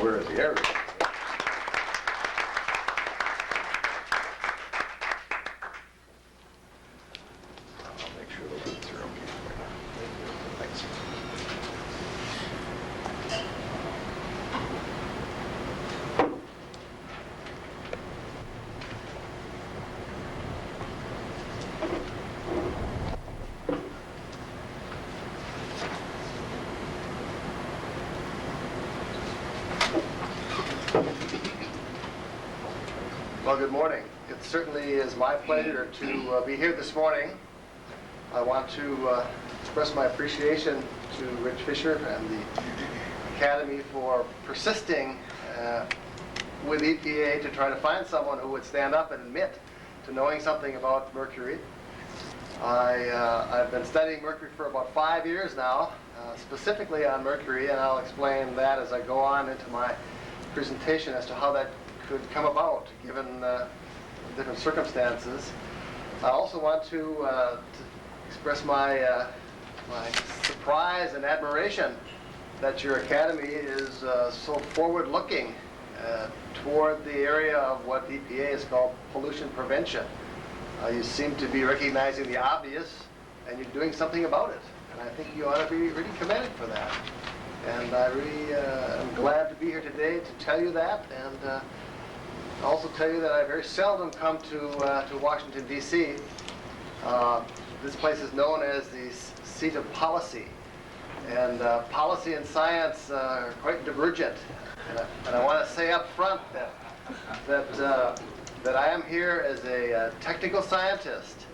Where is he? There he is. I'll make sure the leads are okay for you. Thanks. Well, good morning. It certainly is my pleasure to be here this morning. I want to express my appreciation to Rich Fisher and the Academy for persisting with EPA to try to find someone who would stand up and admit to knowing something about mercury. I've been studying mercury for about 5 years now, specifically on mercury, and I'll explain that as I go on into my presentation as to how that could come about given different circumstances. I also want to express my surprise and admiration that your academy is so forward-looking toward the area of what EPA is called pollution prevention. You seem to be recognizing the obvious, and you're doing something about it. And I think you ought to be really commended for that. And I really am glad to be here today to tell you that, and also tell you that I very seldom come to Washington, D.C. This place is known as the seat of policy, and policy and science are quite divergent. And I want to say up front that I am here as a technical scientist.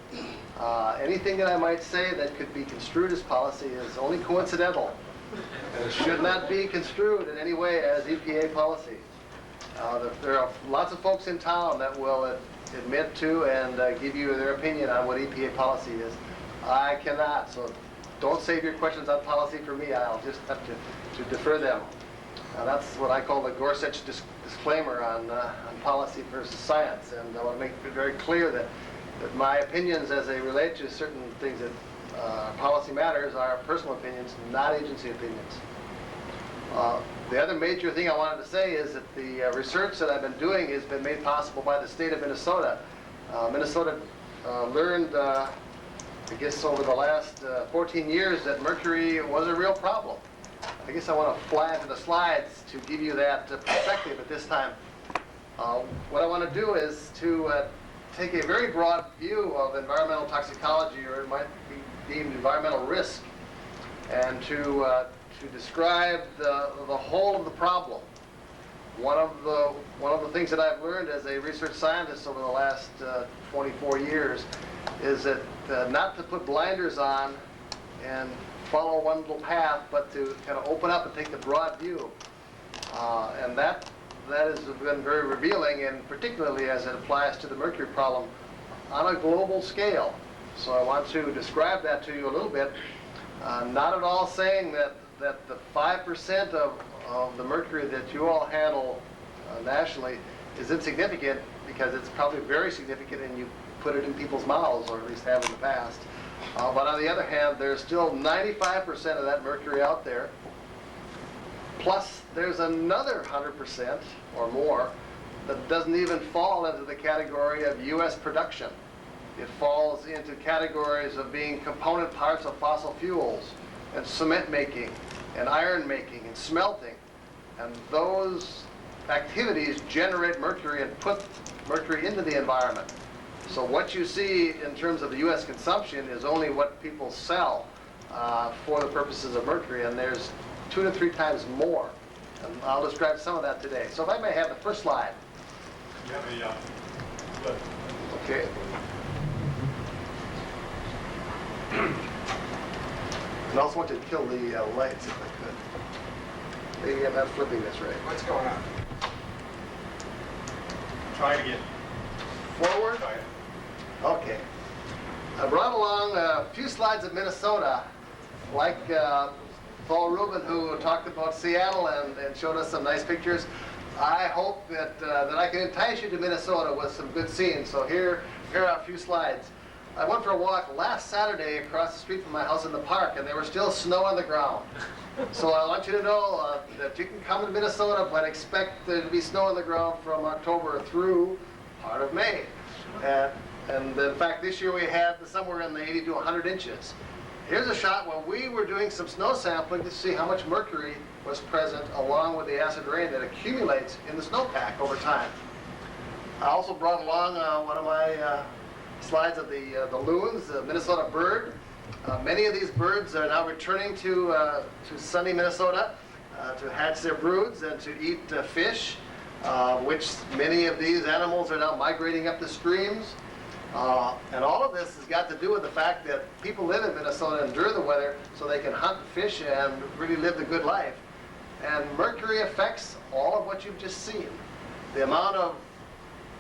Anything that I might say that could be construed as policy is only coincidental, and it should not be construed in any way as EPA policy. There are lots of folks in town that will admit to and give you their opinion on what EPA policy is. I cannot, so don't save your questions on policy for me. I'll just have to defer them. That's what I call the Gorsuch disclaimer on policy versus science, and I want to make it very clear that my opinions as they relate to certain things that policy matters are personal opinions, not agency opinions. The other major thing I wanted to say is that the research that I've been doing has been made possible by the state of Minnesota. Minnesota learned, I guess over the last 14 years, that mercury was a real problem. I guess I want to fly into the slides to give you that perspective at this time. What I want to do is to take a very broad view of environmental toxicology, or it might be deemed environmental risk, and to describe the whole of the problem. One of the things that I've learned as a research scientist over the last 24 years is that not to put blinders on and follow one little path, but to kind of open up and take the broad view. And that has been very revealing, and particularly as it applies to the mercury problem on a global scale. So I want to describe that to you a little bit. Not at all saying that the 5% of the mercury that you all handle nationally is insignificant, because it's probably very significant and you put it in people's mouths, or at least have in the past. But on the other hand, there's still 95% of that mercury out there. Plus, there's another 100% or more that doesn't even fall into the category of U.S. production. It falls into categories of being component parts of fossil fuels, and cement making, and iron making, and smelting. And those activities generate mercury and put mercury into the environment. So what you see in terms of the U.S. consumption is only what people sell for the purposes of mercury, and there's 2 to 3 times more. And I'll describe some of that today. So if I may have the first slide. You have a, Okay. And I also want you to kill the lights if I could. Maybe I'm not flipping this right. What's going on? try it again. Forward? Try it. Okay. I brought along a few slides of Minnesota, like Paul Rubin, who talked about Seattle and showed us some nice pictures. I hope that I can entice you to Minnesota with some good scenes. So here are a few slides. I went for a walk last Saturday across the street from my house in the park, and there was still snow on the ground. So I want you to know that you can come to Minnesota, but expect there to be snow on the ground from October through part of May. And in fact, this year we had somewhere in the 80 to 100 inches. Here's a shot where we were doing some snow sampling to see how much mercury was present along with the acid rain that accumulates in the snowpack over time. I also brought along one of my slides of the loons, the Minnesota bird. Many of these birds are now returning to sunny Minnesota to hatch their broods and to eat fish, which many of these animals are now migrating up the streams. And all of this has got to do with the fact that people live in Minnesota and endure the weather so they can hunt, fish, and really live the good life. And mercury affects all of what you've just seen. The amount of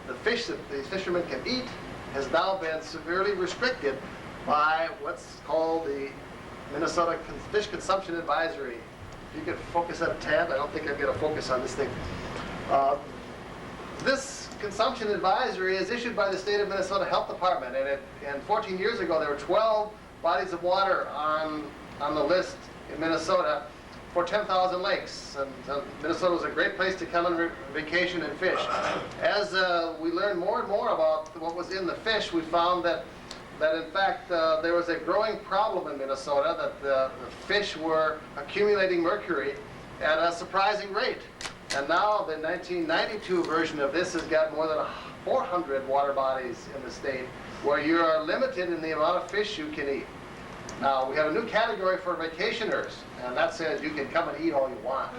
the fish that these fishermen can eat has now been severely restricted by what's called the Minnesota Fish Consumption Advisory. If you could focus on a tab, I don't think I'm going to focus on this thing. This consumption advisory is issued by the state of Minnesota Health Department, and 14 years ago there were 12 bodies of water on the list in Minnesota for 10,000 lakes, and Minnesota was a great place to come and vacation and fish. As we learned more and more about what was in the fish, we found that in fact there was a growing problem in Minnesota, that the fish were accumulating mercury at a surprising rate. And now the 1992 version of this has got more than 400 water bodies in the state where you are limited in the amount of fish you can eat. Now, we have a new category for vacationers, and that says you can come and eat all you want.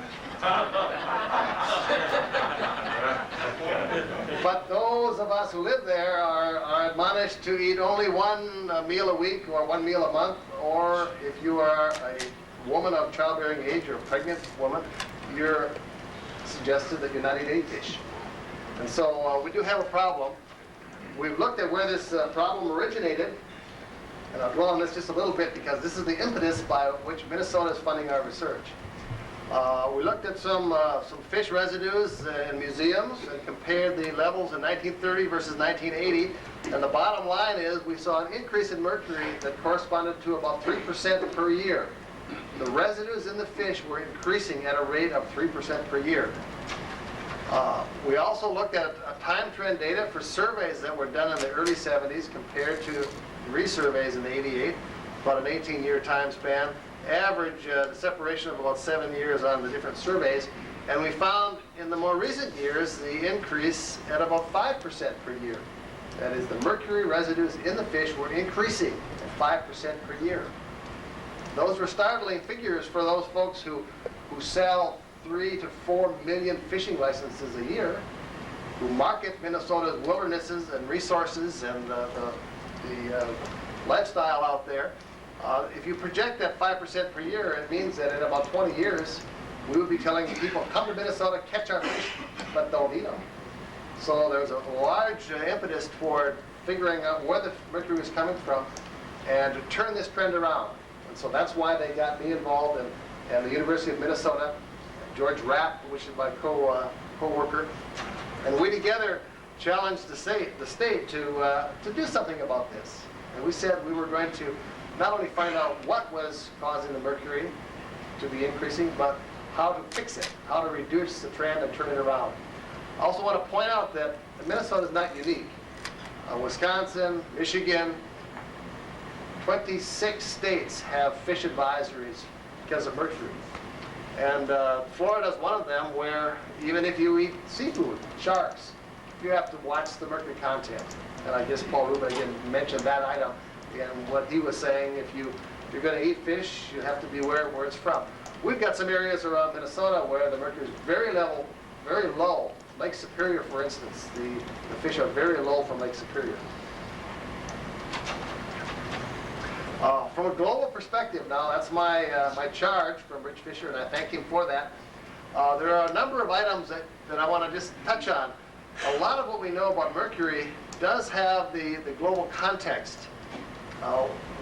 But those of us who live there are admonished to eat only one meal a week or one meal a month, or if you are a woman of childbearing age or a pregnant woman, you're suggested that you're not eating any fish. And so we do have a problem. We've looked at where this problem originated, and I'll dwell on this just a little bit because this is the impetus by which Minnesota is funding our research. We looked at some fish residues in museums and compared the levels in 1930 versus 1980, and the bottom line is we saw an increase in mercury that corresponded to about 3% per year. The residues in the fish were increasing at a rate of 3% per year. We also looked at time trend data for surveys that were done in the early 70s compared to resurveys in the 88, about an 18-year time span, average separation of about 7 years on the different surveys, and we found in the more recent years the increase at about 5% per year. That is, the mercury residues in the fish were increasing at 5% per year. Those were startling figures for those folks who sell 3 to 4 million fishing licenses a year, who market Minnesota's wildernesses and resources and the lifestyle out there. If you project that 5% per year, it means that in about 20 years, we would be telling people, come to Minnesota, catch our fish, but don't eat them. So there's a large impetus toward figuring out where the mercury was coming from and to turn this trend around. And so that's why they got me involved and the University of Minnesota, George Rapp, which is my co-worker, and we together challenged the state to do something about this. And we said we were going to not only find out what was causing the mercury to be increasing, but how to fix it, how to reduce the trend and turn it around. I also want to point out that Minnesota is not unique. Wisconsin, Michigan, 26 states have fish advisories because of mercury. And Florida is one of them where even if you eat seafood, sharks, you have to watch the mercury content. And I guess Paul Rubin again mentioned that item. And what he was saying, if you're going to eat fish, you have to be aware of where it's from. We've got some areas around Minnesota where the mercury is very low. Lake Superior, for instance, the fish are very low from Lake Superior. From a global perspective now, that's my charge from Rich Fisher, and I thank him for that. There are a number of items that I want to just touch on. A lot of what we know about mercury does have the global context.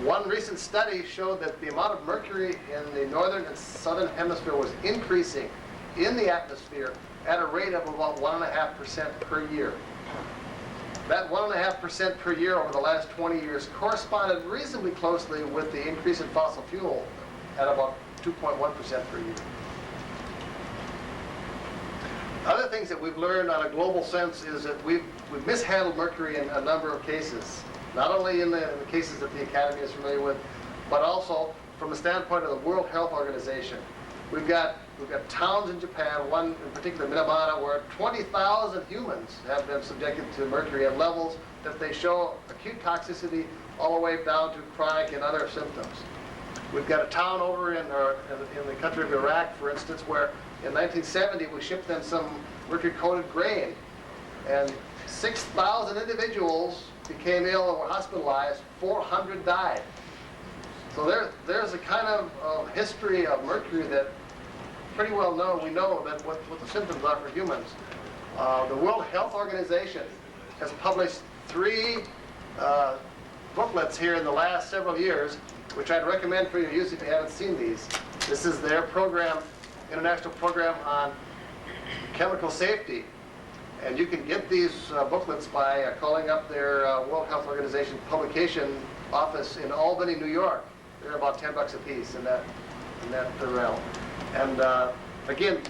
One recent study showed that the amount of mercury in the northern and southern hemisphere was increasing in the atmosphere at a rate of about 1.5% per year. That 1.5% per year over the last 20 years corresponded reasonably closely with the increase in fossil fuel at about 2.1% per year. Other things that we've learned on a global sense is that we've mishandled mercury in a number of cases. Not only in the cases that the Academy is familiar with, but also from the standpoint of the World Health Organization. We've got towns in Japan, one in particular, Minamata, where 20,000 humans have been subjected to mercury at levels that they show acute toxicity all the way down to chronic and other symptoms. We've got a town over in the country of Iraq, for instance, where in 1970 we shipped them some mercury-coated grain, and 6,000 individuals became ill and were hospitalized. 400 died. So there's a kind of history of mercury that pretty well know. We know that what the symptoms are for humans. The World Health Organization has published 3 booklets here in the last several years, which I'd recommend for your use if you haven't seen these. This is their program, international program on chemical safety. And you can get these booklets by calling up their World Health Organization publication office in Albany, New York. They're about $10 a piece in that realm. And again,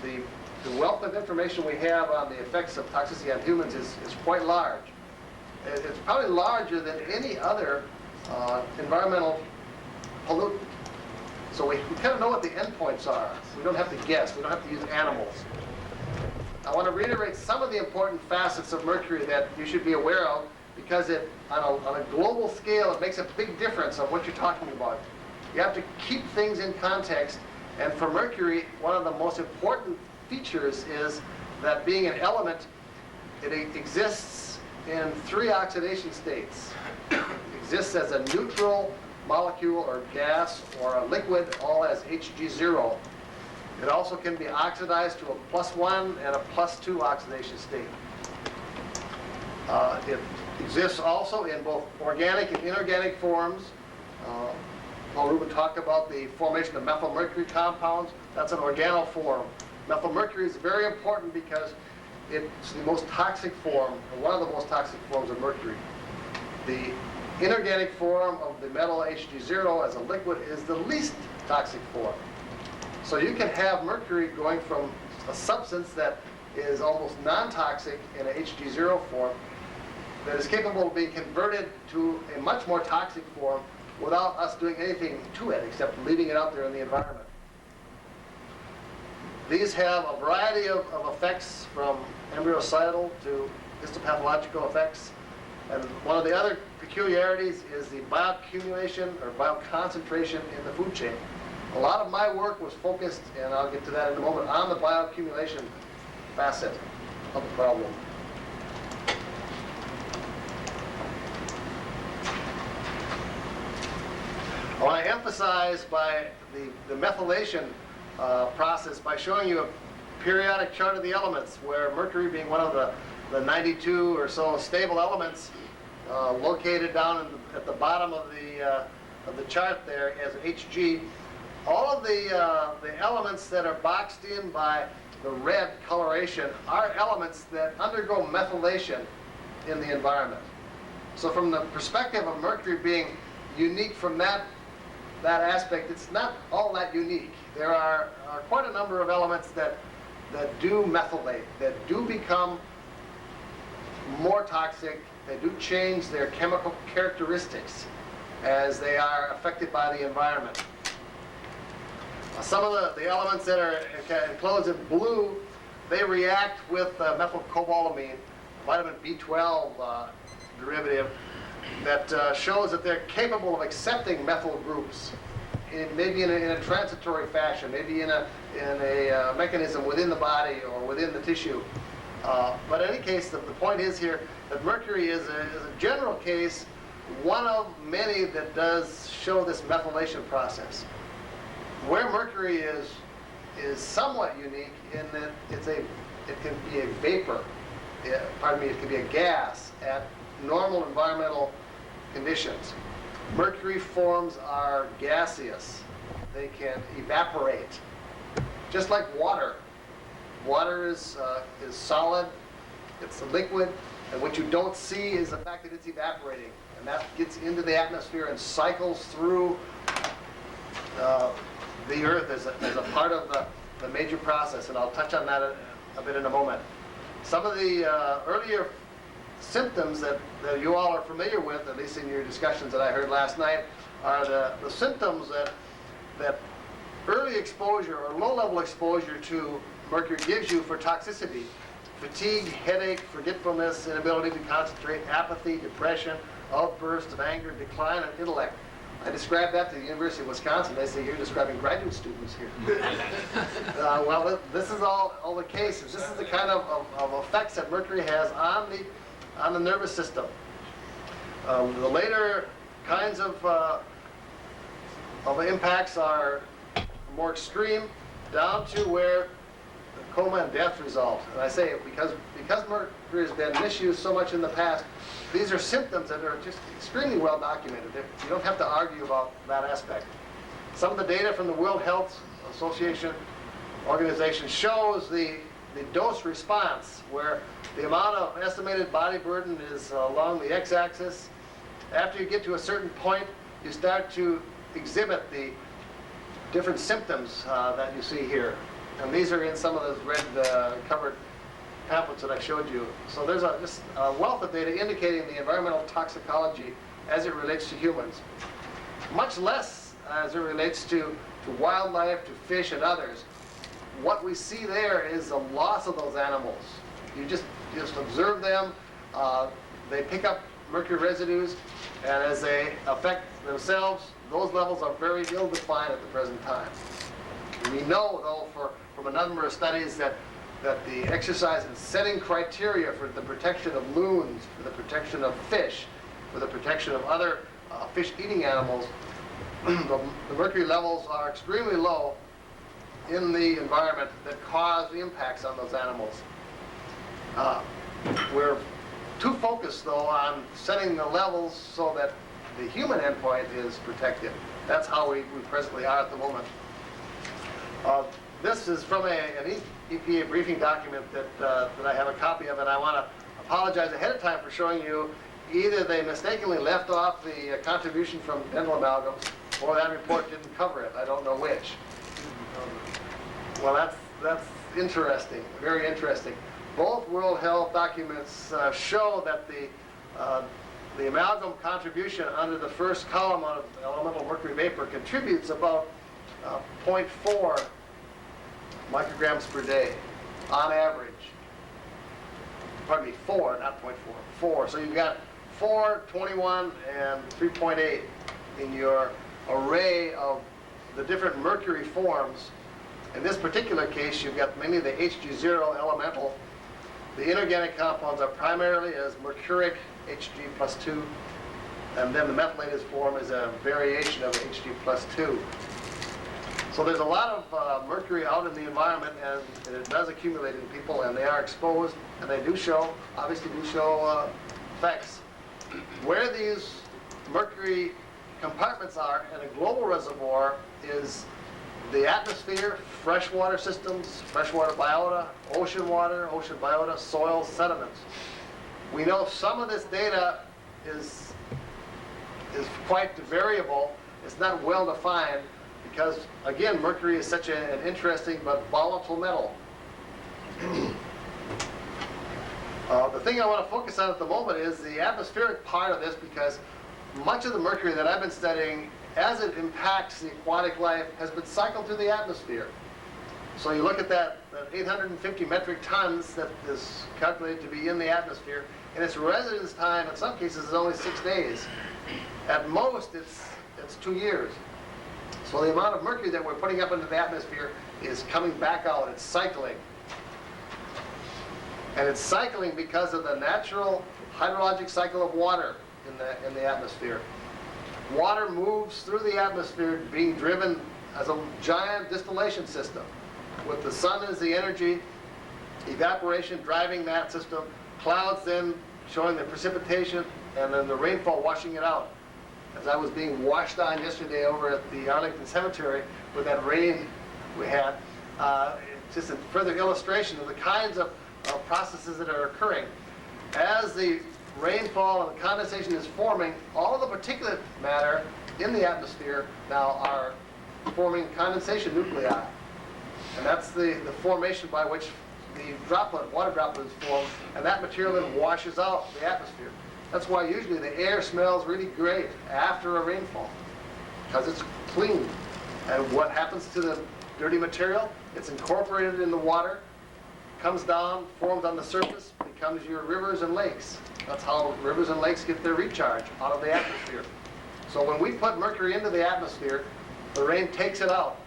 the wealth of information we have on the effects of toxicity on humans is quite large. It's probably larger than any other environmental pollutant. So we kind of know what the endpoints are. We don't have to guess. We don't have to use animals. I want to reiterate some of the important facets of mercury that you should be aware of, because on a global scale, it makes a big difference of what you're talking about. You have to keep things in context, and for mercury, one of the most important features is that being an element, it exists in 3 oxidation states. It exists as a neutral molecule or gas or a liquid, all as Hg0. It also can be oxidized to a +1 and a +2 oxidation state. It exists also in both organic and inorganic forms. Paul Rubin talked about the formation of methylmercury compounds. That's an organoform. Methylmercury is very important because it's the most toxic form, or one of the most toxic forms of mercury. The inorganic form of the metal Hg0 as a liquid is the least toxic form. So you can have mercury going from a substance that is almost non-toxic in a Hg0 form that is capable of being converted to a much more toxic form without us doing anything to it except leaving it out there in the environment. These have a variety of effects, from embryoncidal to histopathological effects. And one of the other peculiarities is the bioaccumulation or bioconcentration in the food chain. A lot of my work was focused, and I'll get to that in a moment, on the bioaccumulation facet of the problem. I want to emphasize by the methylation process by showing you a periodic chart of the elements, where mercury being one of the 92 or so stable elements located down at the bottom of the chart there as Hg. All of the elements that are boxed in by the red coloration are elements that undergo methylation in the environment. So from the perspective of mercury being unique from that aspect, it's not all that unique. There are quite a number of elements that do methylate, that do become more toxic. They do change their chemical characteristics as they are affected by the environment. Some of the elements that are enclosed in blue, they react with methylcobalamin, vitamin B12 derivative, that shows that they're capable of accepting methyl groups. maybe in a transitory fashion, maybe in a mechanism within the body or within the tissue. But in any case, the point is here that mercury is a general case, one of many that does show this methylation process. Where mercury is somewhat unique in that it can be a vapor, it can be a gas at normal environmental conditions. Mercury forms are gaseous. They can evaporate, just like water. Water is solid, it's a liquid, and what you don't see is the fact that it's evaporating. And that gets into the atmosphere and cycles through the Earth as a part of the major process, and I'll touch on that a bit in a moment. Some of the earlier symptoms that you all are familiar with, at least in your discussions that I heard last night, are the symptoms that early exposure or low-level exposure to mercury gives you for toxicity. Fatigue, headache, forgetfulness, inability to concentrate, apathy, depression, outbursts of anger, decline of intellect. I described that to the University of Wisconsin. They say, you're describing graduate students here. Well, this is all the cases. This is the kind of effects that mercury has on the nervous system. The later kinds of impacts are more extreme, down to where coma and death result. And I say because mercury has been misused so much in the past, these are symptoms that are just extremely well documented. You don't have to argue about that aspect. Some of the data from the World Health Association organization shows the dose response, where the amount of estimated body burden is along the x-axis. After you get to a certain point, you start to exhibit the different symptoms that you see here. And these are in some of those red covered pamphlets that I showed you. So there's just a wealth of data indicating the environmental toxicology as it relates to humans. Much less as it relates to wildlife, to fish and others. What we see there is the loss of those animals. You just observe them, they pick up mercury residues, and as they affect themselves, those levels are very ill-defined at the present time. We know, though, from a number of studies that the exercise and setting criteria for the protection of loons, for the protection of fish, for the protection of other fish-eating animals, the mercury levels are extremely low in the environment that cause the impacts on those animals. We're too focused, though, on setting the levels so that the human endpoint is protected. That's how we presently are at the moment. This is from an EPA briefing document that I have a copy of, and I want to apologize ahead of time for showing you. Either they mistakenly left off the contribution from dental amalgams, or that report didn't cover it. I don't know which. Well, that's interesting, very interesting. Both World Health documents show that the amalgam contribution under the first column of elemental mercury vapor contributes about 0.4 micrograms per day on average. Pardon me, 4, not 0.4, 4. So you've got 4, 21, and 3.8 in your array of the different mercury forms. In this particular case, you've got many of the Hg0 elemental. The inorganic compounds are primarily as mercuric Hg+2, and then the methylated form is a variation of Hg+2. So there's a lot of mercury out in the environment, and it does accumulate in people, and they are exposed, and they do show, obviously do show effects. Where these mercury compartments are in a global reservoir is the atmosphere, freshwater systems, freshwater biota, ocean biota, soil, sediments. We know some of this data is quite variable. It's not well defined because, again, mercury is such an interesting but volatile metal. The thing I want to focus on at the moment is the atmospheric part of this, because much of the mercury that I've been studying, as it impacts the aquatic life, has been cycled through the atmosphere. So you look at that 850 metric tons that is calculated to be in the atmosphere, and its residence time in some cases is only 6 days. At most, it's 2 years. So the amount of mercury that we're putting up into the atmosphere is coming back out. It's cycling. And it's cycling because of the natural hydrologic cycle of water in the atmosphere. Water moves through the atmosphere being driven as a giant distillation system, with the sun as the energy, evaporation driving that system, clouds then showing the precipitation, and then the rainfall washing it out. As I was being washed on yesterday over at the Arlington Cemetery with that rain we had, just a further illustration of the kinds of processes that are occurring. As the rainfall and the condensation is forming, all of the particulate matter in the atmosphere now are forming condensation nuclei. And that's the formation by which the water droplet is formed, and that material then washes out the atmosphere. That's why usually the air smells really great after a rainfall, because it's clean. And what happens to the dirty material? It's incorporated in the water, comes down, forms on the surface, becomes your rivers and lakes. That's how rivers and lakes get their recharge out of the atmosphere. So when we put mercury into the atmosphere, the rain takes it out.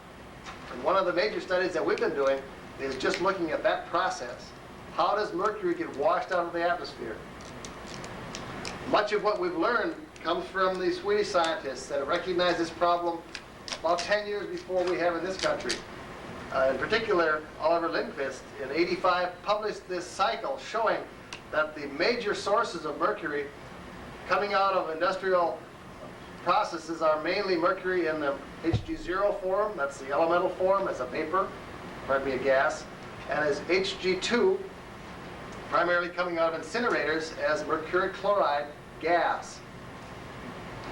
And one of the major studies that we've been doing is just looking at that process. How does mercury get washed out of the atmosphere? Much of what we've learned comes from the Swedish scientists that recognized this problem about 10 years before we have in this country. In particular, Oliver Lindqvist in '85 published this cycle showing that the major sources of mercury coming out of industrial processes are mainly mercury in the Hg0 form, that's the elemental form, as a vapor, might be a gas, and as Hg2, primarily coming out of incinerators as mercury chloride gas.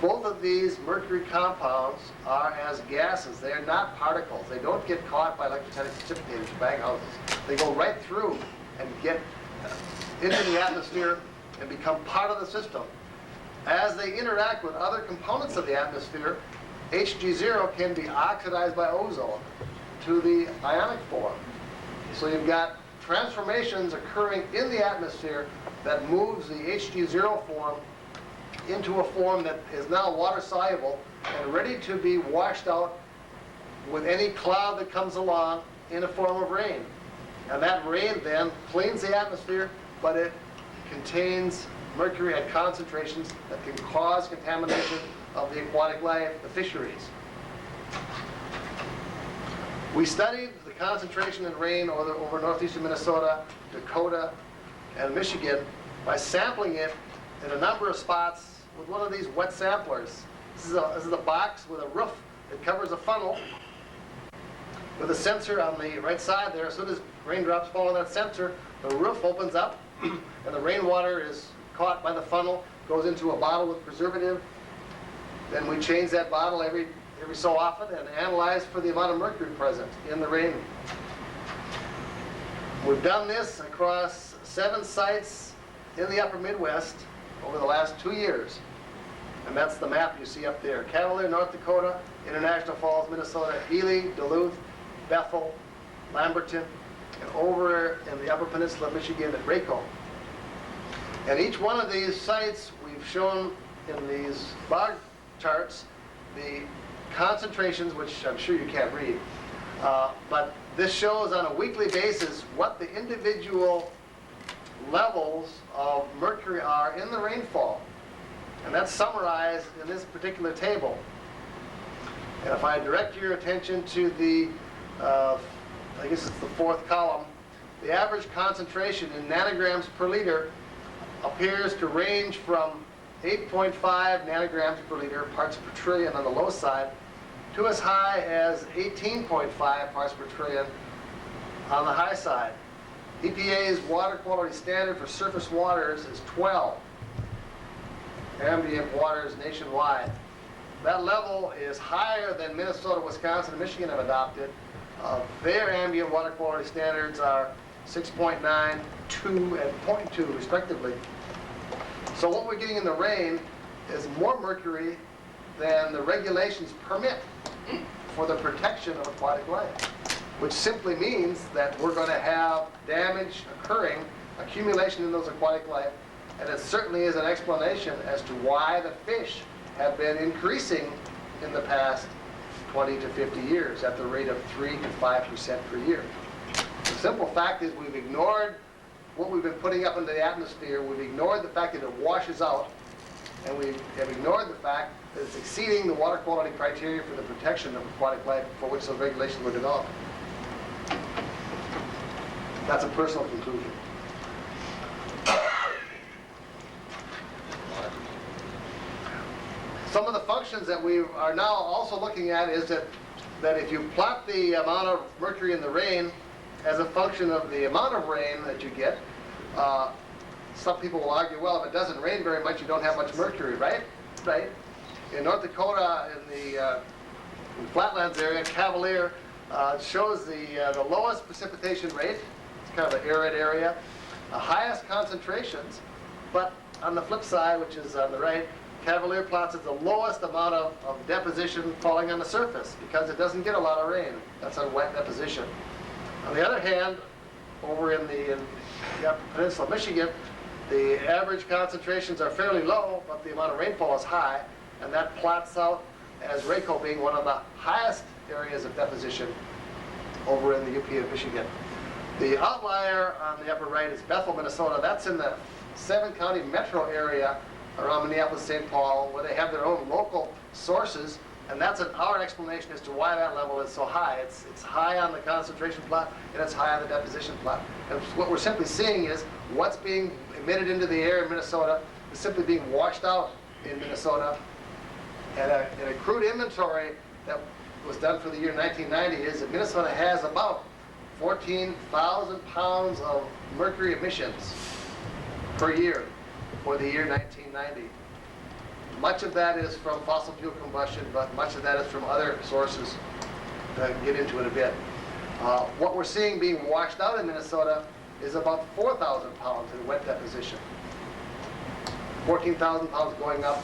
Both of these mercury compounds are as gases. They are not particles. They don't get caught by electrostatic precipitators or bag houses. They go right through and get into the atmosphere and become part of the system. As they interact with other components of the atmosphere, Hg0 can be oxidized by ozone to the ionic form. So you've got transformations occurring in the atmosphere that moves the Hg0 form into a form that is now water soluble and ready to be washed out with any cloud that comes along in a form of rain. And that rain then cleans the atmosphere, but it contains mercury at concentrations that can cause contamination of the aquatic life, the fisheries. We studied the concentration in rain over northeastern Minnesota, Dakota, and Michigan by sampling it in a number of spots with one of these wet samplers. This is a box with a roof that covers a funnel with a sensor on the right side there. As soon as raindrops fall on that sensor, the roof opens up and the rainwater is caught by the funnel, goes into a bottle with preservative. Then we change that bottle every so often and analyze for the amount of mercury present in the rain. We've done this across 7 sites in the upper Midwest over the last 2 years. And that's the map you see up there. Cavalier, North Dakota, International Falls, Minnesota, Ely, Duluth, Bethel, Lamberton, and over in the upper peninsula of Michigan at Rayco. And each one of these sites we've shown in these bar charts the concentrations, which I'm sure you can't read, but this shows on a weekly basis what the individual levels of mercury are in the rainfall. And that's summarized in this particular table. And if I direct your attention to the, I guess it's the 4th column, the average concentration in nanograms per liter appears to range from 8.5 nanograms per liter, parts per trillion on the low side, to as high as 18.5 parts per trillion on the high side. EPA's water quality standard for surface waters is 12 ambient waters nationwide. That level is higher than Minnesota, Wisconsin, and Michigan have adopted. Their ambient water quality standards are 6.9, 2, and 0.2 respectively. So what we're getting in the rain is more mercury than the regulations permit for the protection of aquatic life, which simply means that we're going to have damage occurring, accumulation in those aquatic life, and it certainly is an explanation as to why the fish have been increasing in the past 20 to 50 years at the rate of 3 to 5% per year. The simple fact is we've ignored what we've been putting up into the atmosphere. We've ignored the fact that it washes out, and we have ignored the fact that it's exceeding the water quality criteria for the protection of aquatic life for which those regulations were developed. That's a personal conclusion. Some of the functions that we are now also looking at is that if you plot the amount of mercury in the rain as a function of the amount of rain that you get, some people will argue, well, if it doesn't rain very much, you don't have much mercury, right? Right. In North Dakota, in the Flatlands area, Cavalier shows the lowest precipitation rate. It's kind of an arid area. The highest concentrations, but on the flip side, which is on the right, Cavalier plots is the lowest amount of deposition falling on the surface because it doesn't get a lot of rain. That's a wet deposition. On the other hand, over in the Upper Peninsula of Michigan, the average concentrations are fairly low, but the amount of rainfall is high, and that plots out as Rayco being one of the highest areas of deposition over in the UP of Michigan. The outlier on the upper right is Bethel, Minnesota. That's in the 7-county metro area around Minneapolis-St. Paul, where they have their own local sources, and that's our explanation as to why that level is so high. It's high on the concentration plot, and it's high on the deposition plot. And what we're simply seeing is what's being emitted into the air in Minnesota is simply being washed out in Minnesota. And a crude inventory that was done for the year 1990 is that Minnesota has about 14,000 pounds of mercury emissions per year for the year 1990. Much of that is from fossil fuel combustion, but much of that is from other sources that I can get into in a bit. What we're seeing being washed out in Minnesota is about 4,000 pounds in wet deposition. 14,000 pounds going up,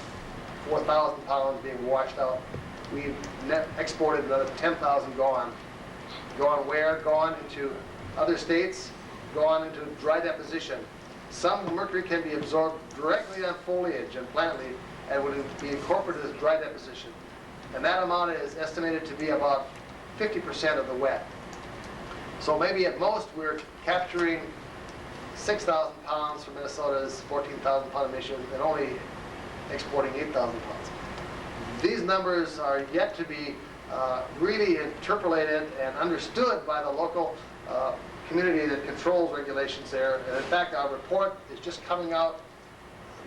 4,000 pounds being washed out. We've net exported another 10,000 gone. Gone where? Gone into other states, gone into dry deposition. Some mercury can be absorbed directly on foliage and plant leaf and would be incorporated as dry deposition. And that amount is estimated to be about 50% of the wet. So maybe at most we're capturing 6,000 pounds from Minnesota's 14,000 pound emission and only exporting 8,000 pounds. These numbers are yet to be really interpolated and understood by the local community that controls regulations there. And in fact, our report is just coming out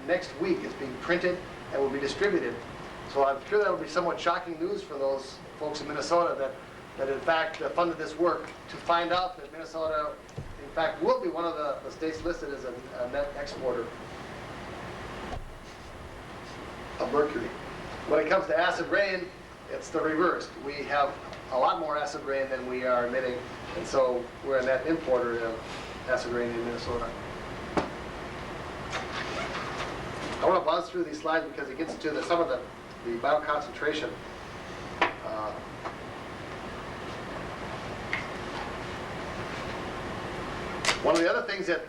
next week. It's being printed and will be distributed. So I'm sure that will be somewhat shocking news for those folks in Minnesota that in fact funded this work to find out that Minnesota, in fact, will be one of the states listed as a net exporter of mercury. When it comes to acid rain, it's the reverse. We have a lot more acid rain than we are emitting, and so we're a net importer of acid rain in Minnesota. I want to buzz through these slides because it gets to some of the bioconcentration. One of the other things that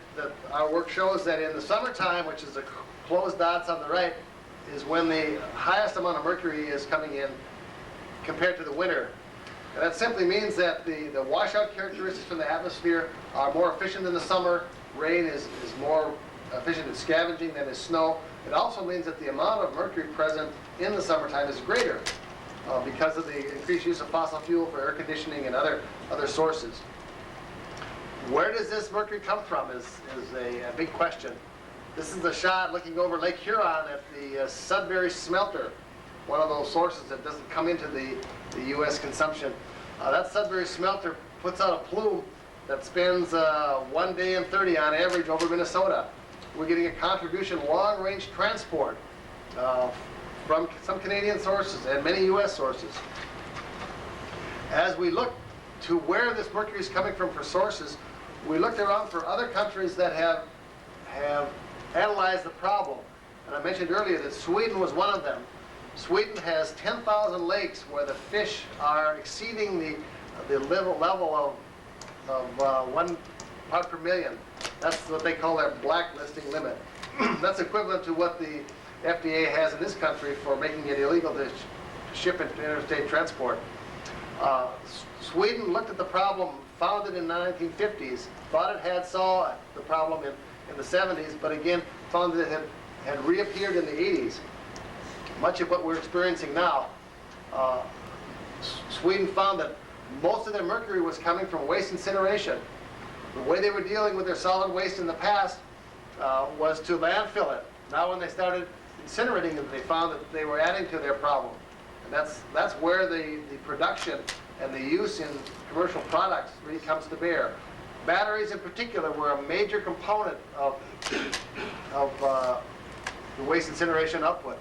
our work shows that in the summertime, which is the closed dots on the right, is when the highest amount of mercury is coming in compared to the winter. And that simply means that the washout characteristics from the atmosphere are more efficient in the summer. Rain is more efficient at scavenging than is snow. It also means that the amount of mercury present in the summertime is greater because of the increased use of fossil fuel for air conditioning and other sources. Where does this mercury come from is a big question. This is a shot looking over Lake Huron at the Sudbury smelter, one of those sources that doesn't come into the U.S. consumption. That Sudbury smelter puts out a plume that spends 1 day and 30 on average over Minnesota. We're getting a contribution long-range transport from some Canadian sources and many U.S. sources. As we look to where this mercury is coming from for sources, we looked around for other countries that have analyzed the problem. And I mentioned earlier that Sweden was one of them. Sweden has 10,000 lakes where the fish are exceeding the level of 1 part per million. That's what they call their blacklisting limit. That's equivalent to what the FDA has in this country for making it illegal to ship into interstate transport. Sweden looked at the problem, found it in the 1950s, thought it had solved the problem in the 70s, but again, found that it had reappeared in the 80s. Much of what we're experiencing now. Sweden found that most of their mercury was coming from waste incineration. The way they were dealing with their solid waste in the past was to landfill it. Now when they started incinerating it, they found that they were adding to their problem. And that's where the production and the use in commercial products really comes to bear. Batteries in particular were a major component of the waste incineration output.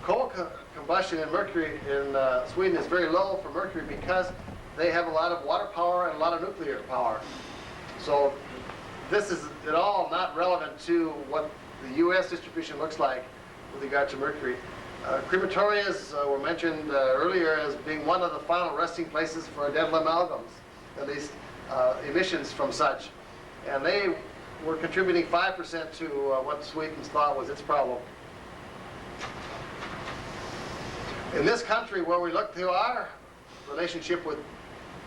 Coal combustion in mercury in Sweden is very low for mercury because they have a lot of water power and a lot of nuclear power. So this is at all not relevant to what the U.S. distribution looks like with regard to mercury. Crematorias were mentioned earlier as being one of the final resting places for dental amalgams, at least emissions from such. And they were contributing 5% to what Sweden's thought was its problem. In this country, where we look to our relationship with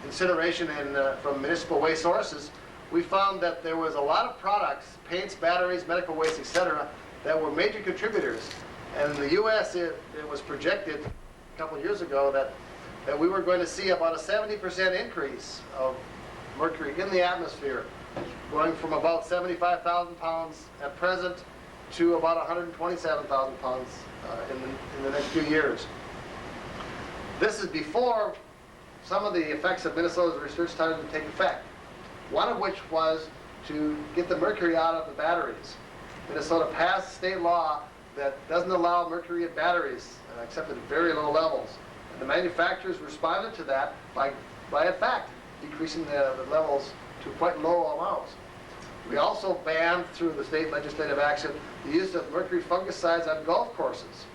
incineration and from municipal waste sources, we found that there was a lot of products, paints, batteries, medical waste, etc., that were major contributors. And in the U.S., it was projected a couple of years ago that we were going to see about a 70% increase of mercury in the atmosphere, going from about 75,000 pounds at present to about 127,000 pounds in the next few years. This is before some of the effects of Minnesota's research started to take effect, one of which was to get the mercury out of the batteries. Minnesota passed state law that doesn't allow mercury in batteries except at very low levels. And the manufacturers responded to that by in fact, decreasing the levels to quite low amounts. We also banned, through the state legislative action, the use of mercury fungicides on golf courses.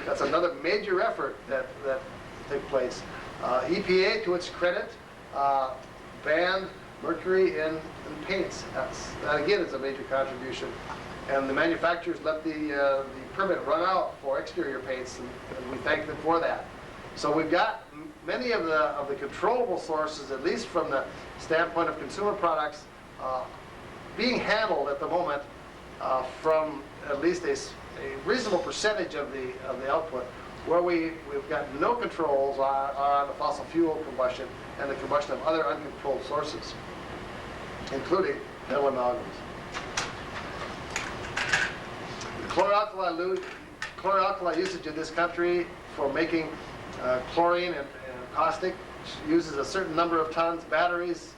That's another major effort that took place. EPA, to its credit, banned mercury in paints. That again is a major contribution. And the manufacturers let the permit run out for exterior paints, and we thank them for that. So we've got many of the controllable sources, at least from the standpoint of consumer products, being handled at the moment from at least a reasonable percentage of the output. Where we've got no controls on the fossil fuel combustion and the combustion of other uncontrolled sources, including dental amalgams. The chlor-alkali usage in this country for making chlorine and caustic uses a certain number of tons, batteries,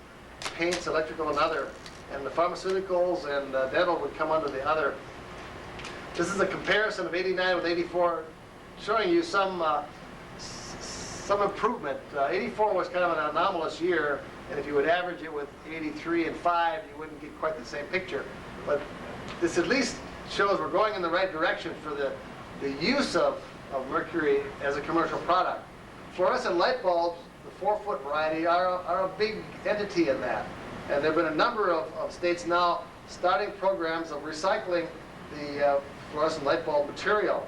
paints, electrical, and other. And the pharmaceuticals and dental would come under the other. This is a comparison of 89 with 84, showing you some improvement. 84 was kind of an anomalous year, and if you would average it with 83 and 5, you wouldn't get quite the same picture. But this at least shows we're going in the right direction for the use of mercury as a commercial product. Fluorescent light bulbs, the 4-foot variety, are a big entity in that. And there have been a number of states now starting programs of recycling the fluorescent light bulb material.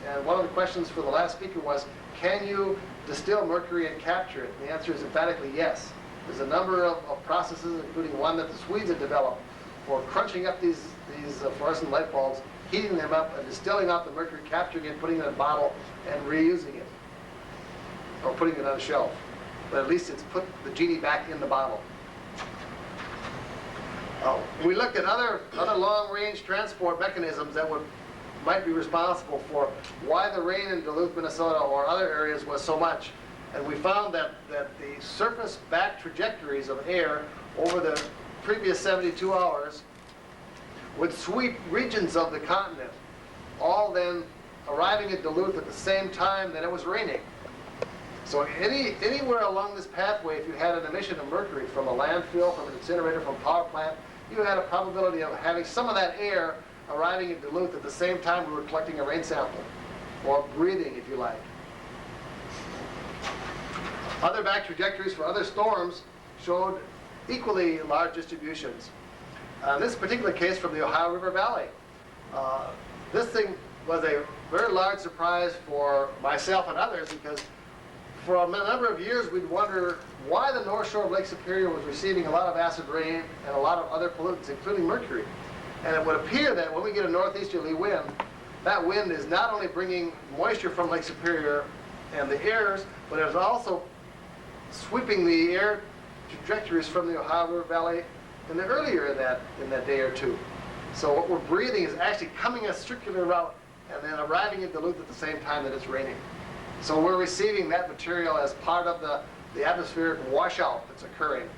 And one of the questions for the last speaker was, can you distill mercury and capture it? And the answer is emphatically yes. There's a number of processes, including one that the Swedes have developed, for crunching up these fluorescent light bulbs, heating them up, and distilling out the mercury, capturing it, putting it in a bottle, and reusing it, or putting it on a shelf. But at least it's put the genie back in the bottle. We looked at other long-range transport mechanisms that might be responsible for why the rain in Duluth, Minnesota, or other areas was so much. And we found that the surface back trajectories of air over the previous 72 hours would sweep regions of the continent, all then arriving at Duluth at the same time that it was raining. So anywhere along this pathway, if you had an emission of mercury from a landfill, from an incinerator, from a power plant, you had a probability of having some of that air arriving in Duluth at the same time we were collecting a rain sample, or breathing, if you like. Other back trajectories for other storms showed equally large distributions. In this particular case from the Ohio River Valley, this thing was a very large surprise for myself and others, because for a number of years, we'd wonder why the North Shore of Lake Superior was receiving a lot of acid rain and a lot of other pollutants, including mercury. And it would appear that when we get a northeasterly wind, that wind is not only bringing moisture from Lake Superior and the airs, but it's also sweeping the air trajectories from the Ohio River Valley in the earlier in that day or two. So what we're breathing is actually coming a circular route and then arriving in Duluth at the same time that it's raining. So we're receiving that material as part of the atmospheric washout that's occurring.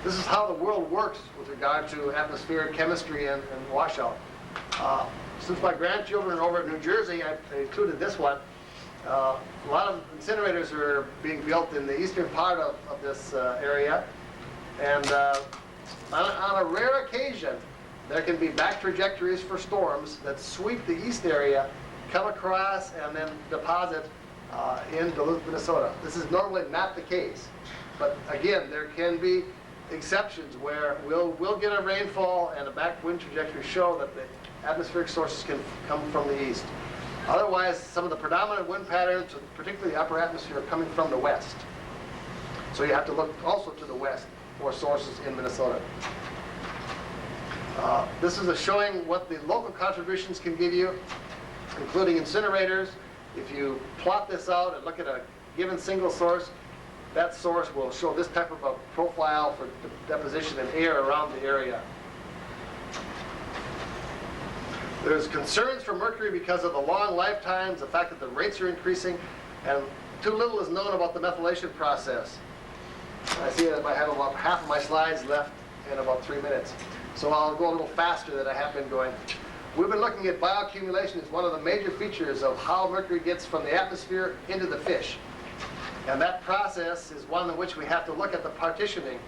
This is how the world works with regard to atmospheric chemistry and washout. Since my grandchildren are over in New Jersey, I included this one. A lot of incinerators are being built in the eastern part of this area. And on a rare occasion, there can be back trajectories for storms that sweep the east area, come across, and then deposit in Duluth, Minnesota. This is normally not the case. But again, there can be exceptions where we'll get a rainfall and a back wind trajectory show that the atmospheric sources can come from the east. Otherwise, some of the predominant wind patterns, particularly the upper atmosphere, are coming from the west. So you have to look also to the west for sources in Minnesota. This is a showing what the local contributions can give you, including incinerators. If you plot this out and look at a given single source, that source will show this type of a profile for deposition in air around the area. There's concerns for mercury because of the long lifetimes, the fact that the rates are increasing, and too little is known about the methylation process. I see that I have about half of my slides left in about 3 minutes. So I'll go a little faster than I have been going. We've been looking at bioaccumulation as one of the major features of how mercury gets from the atmosphere into the fish. And that process is one in which we have to look at the partitioning.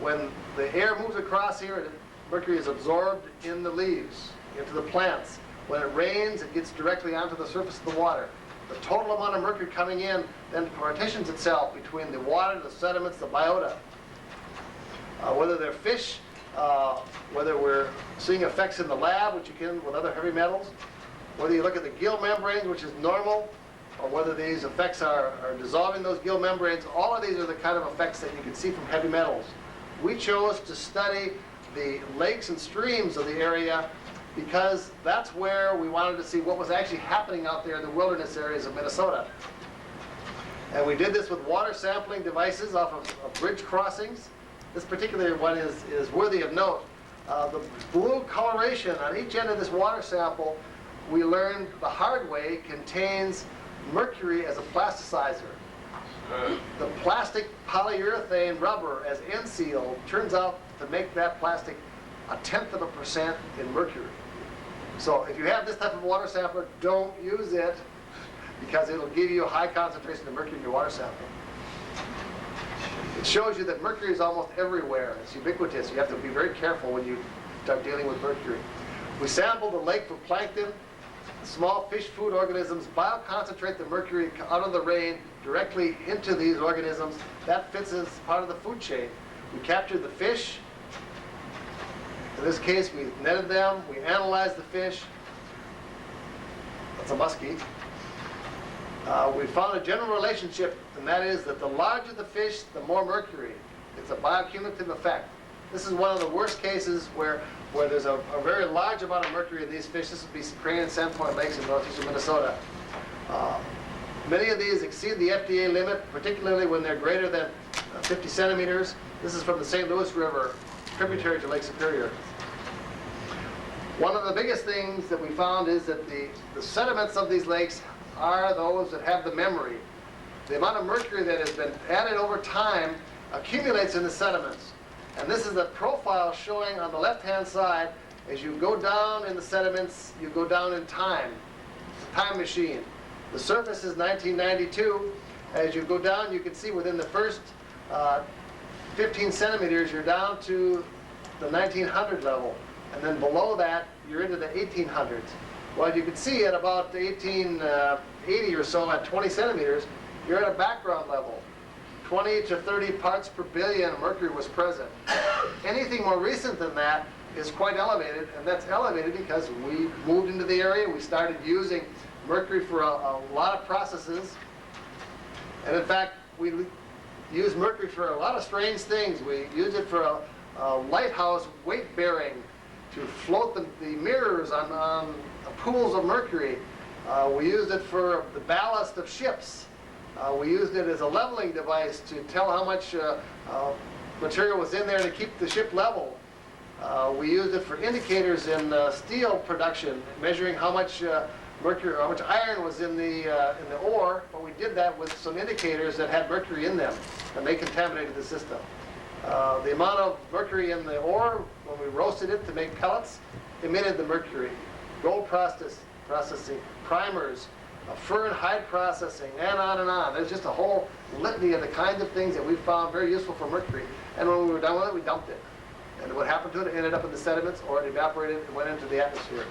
When the air moves across here, mercury is absorbed in the leaves, into the plants. When it rains, it gets directly onto the surface of the water. The total amount of mercury coming in then partitions itself between the water, the sediments, the biota. Whether they're fish, whether we're seeing effects in the lab, which you can with other heavy metals, whether you look at the gill membranes, which is normal, or whether these effects are dissolving those gill membranes, all of these are the kind of effects that you can see from heavy metals. We chose to study the lakes and streams of the area because that's where we wanted to see what was actually happening out there in the wilderness areas of Minnesota. And we did this with water sampling devices off of bridge crossings. This particular one is worthy of note. The blue coloration on each end of this water sample, we learned the hard way, contains mercury as a plasticizer. The plastic polyurethane rubber as end seal turns out to make that plastic 0.1% in mercury. So if you have this type of water sampler, don't use it because it'll give you a high concentration of mercury in your water sample. It shows you that mercury is almost everywhere. It's ubiquitous. You have to be very careful when you start dealing with mercury. We sampled the lake for plankton. Small fish food organisms bioconcentrate the mercury out of the rain directly into these organisms. That fits as part of the food chain. We captured the fish. In this case, we netted them. We analyzed the fish. That's a muskie. We found a general relationship, and that is that the larger the fish, the more mercury. It's a bioaccumulative effect. This is one of the worst cases where there's a very large amount of mercury in these fish. This would be Crane and Sandpoint Lakes in northeastern Minnesota. Many of these exceed the FDA limit, particularly when they're greater than 50 centimeters. This is from the St. Louis River, tributary to Lake Superior. One of the biggest things that we found is that the sediments of these lakes are those that have the memory. The amount of mercury that has been added over time accumulates in the sediments. And this is the profile showing on the left-hand side. As you go down in the sediments, you go down in time. It's a time machine. The surface is 1992. As you go down, you can see within the first 15 centimeters, you're down to the 1900 level. And then below that, you're into the 1800s. Well, you can see at about 1880 or so, at 20 centimeters, you're at a background level. 20 to 30 parts per billion mercury was present. Anything more recent than that is quite elevated, and that's elevated because we moved into the area, we started using mercury for a lot of processes, And in fact, we use mercury for a lot of strange things. We use it for a lighthouse weight bearing to float the mirrors on pools of mercury. We used it for the ballast of ships. We used it as a leveling device to tell how much material was in there to keep the ship level. We used it for indicators in steel production, measuring how much mercury, how much iron was in the ore. But we did that with some indicators that had mercury in them, and they contaminated the system. The amount of mercury in the ore, when we roasted it to make pellets, emitted the mercury. Gold processing, primers, fur and hide processing, and on and on. There's just a whole litany of the kinds of things that we found very useful for mercury. And when we were done with it, we dumped it. And what happened to it? It ended up in the sediments, or it evaporated and went into the atmosphere.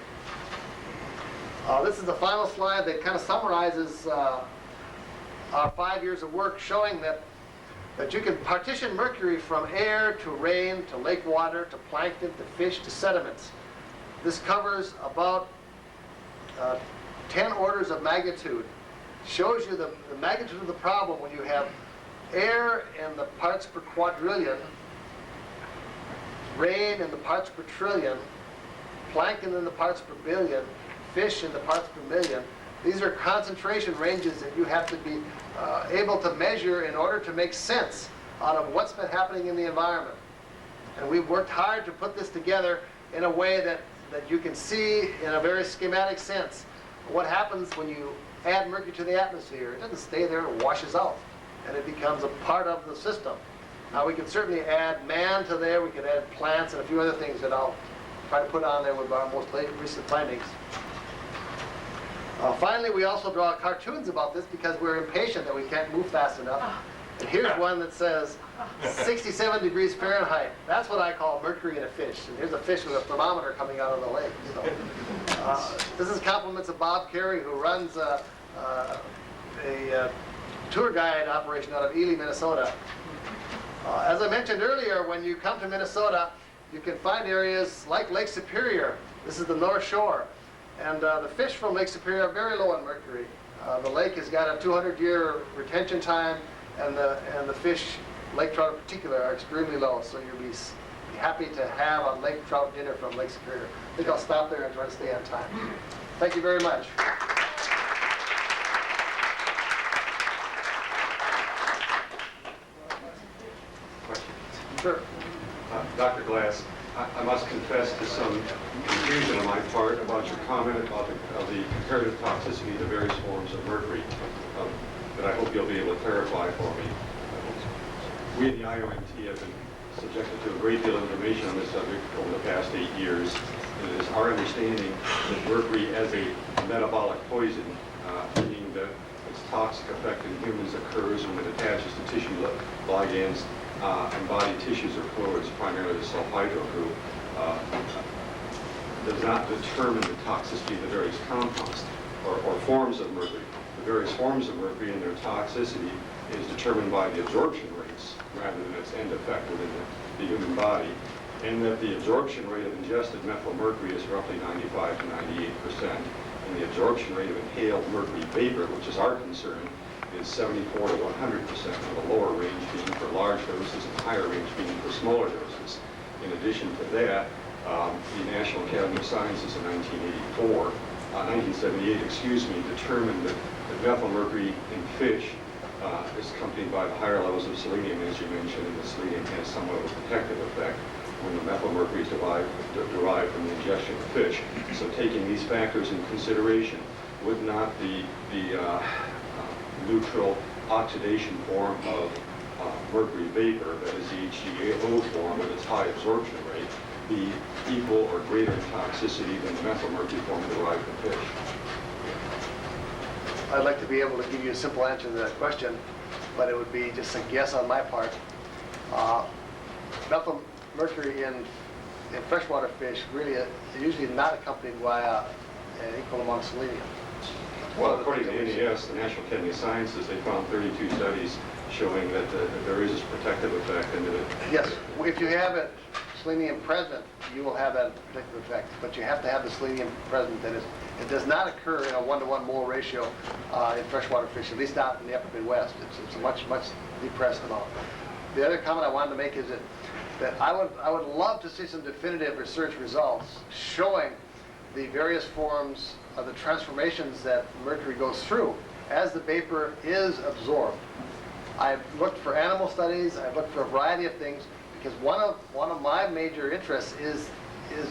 This is the final slide that kind of summarizes our 5 years of work, showing that you can partition mercury from air to rain to lake water to plankton to fish to sediments. This covers about 10 orders of magnitude. Shows you the magnitude of the problem when you have air in the parts per quadrillion, rain in the parts per trillion, plankton in the parts per billion, fish in the parts per million. These are concentration ranges that you have to be able to measure in order to make sense out of what's been happening in the environment. And we've worked hard to put this together in a way that you can see in a very schematic sense what happens when you add mercury to the atmosphere. It doesn't stay there, it washes out, and it becomes a part of the system. Now we can certainly add man to there, we can add plants and a few other things that I'll try to put on there with our most recent findings. Finally, we also draw cartoons about this because we're impatient that we can't move fast enough. And here's one that says 67 degrees Fahrenheit. That's what I call mercury in a fish. And here's a fish with a thermometer coming out of the lake. So, this is compliments of Bob Carey, who runs a tour guide operation out of Ely, Minnesota. As I mentioned earlier, when you come to Minnesota, you can find areas like Lake Superior. This is the North Shore. And the fish from Lake Superior are very low in mercury. The lake has got a 200-year retention time, and the fish, lake trout in particular, are extremely low. So you'll be happy to have a lake trout dinner from Lake Superior. I think I'll stop there and try to stay on time. Thank you very much. Sure. Dr. Glass, I must confess to some confusion on my part about your comment about the comparative toxicity of the various forms of mercury that I hope you'll be able to clarify for me. We in the IAOMT have been subjected to a great deal of information on this subject over the past 8 years. And it is our understanding that mercury as a metabolic poison, meaning that its toxic effect in humans occurs when it attaches to tissue ligands and body tissues or fluids, primarily the sulfhydryl group, does not determine the toxicity of the various compounds or forms of mercury. The various forms of mercury and their toxicity is determined by the absorption rates rather than its end effect within the human body, and that the absorption rate of ingested methylmercury is roughly 95 to 98%, and the absorption rate of inhaled mercury vapor, which is our concern, is 74 to 100%, with a lower range being for large doses and higher range being for smaller doses. In addition to that, the National Academy of Sciences in 1978, determined that methylmercury in fish is accompanied by the higher levels of selenium, as you mentioned, and the selenium has somewhat of a protective effect when the methylmercury is derived from the ingestion of fish. So taking these factors in consideration, would not the neutral oxidation form of mercury vapor, that is the HCAO form with its high absorption rate, be equal or greater in toxicity than the methylmercury form derived from fish? I'd like to be able to give you a simple answer to that question, but it would be just a guess on my part. Methylmercury in freshwater fish really is usually not accompanied by an equal amount of selenium. Well, according to NAS, the National Academy of Sciences, they found 32 studies showing that there is this protective effect. And that yes, if you have it selenium present, you will have that particular effect. But you have to have the selenium present, and it does not occur in a 1-to-1 mole ratio in freshwater fish, at least not in the upper Midwest. It's a much depressed amount. The other comment I wanted to make is that I would love to see some definitive research results showing the various forms of the transformations that mercury goes through as the vapor is absorbed. I've looked for animal studies, I've looked for a variety of things, because one of my major interests is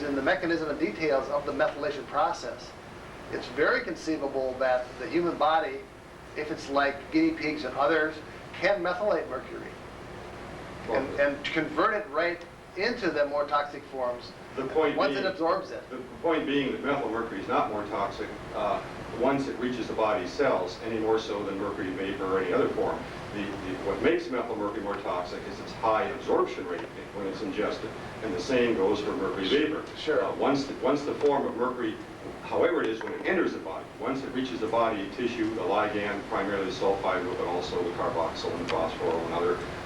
in the mechanism and details of the methylation process. It's very conceivable that the human body, if it's like guinea pigs and others, can methylate mercury and convert it right into the more toxic forms once it absorbs it. The point being that methylmercury is not more toxic once it reaches the body's cells, any more so than mercury vapor or any other form. What makes methylmercury more toxic is its high absorption rate when it's ingested, and the same goes for mercury vapor. Sure. Once the form of mercury, however it is when it enters the body, once it reaches the body tissue, the ligand, primarily the sulfide group, but also the carboxyl and phosphoryl and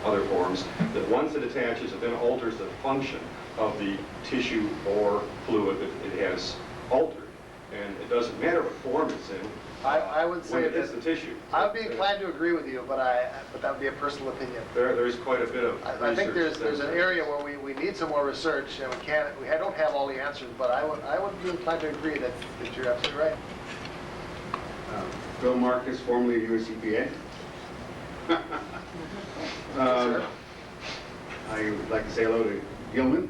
other forms, that once it attaches, it then alters the function of the tissue or fluid that it has altered. And it doesn't matter what form it's in. I would say when it hits the tissue. I would be inclined to agree with you, but that would be a personal opinion. There's quite a bit of I think there's an area where we need some more research, and we don't have all the answers, but I would be inclined to agree that you're absolutely right. Bill Marcus, formerly of US EPA. I would like to say hello to Gilman,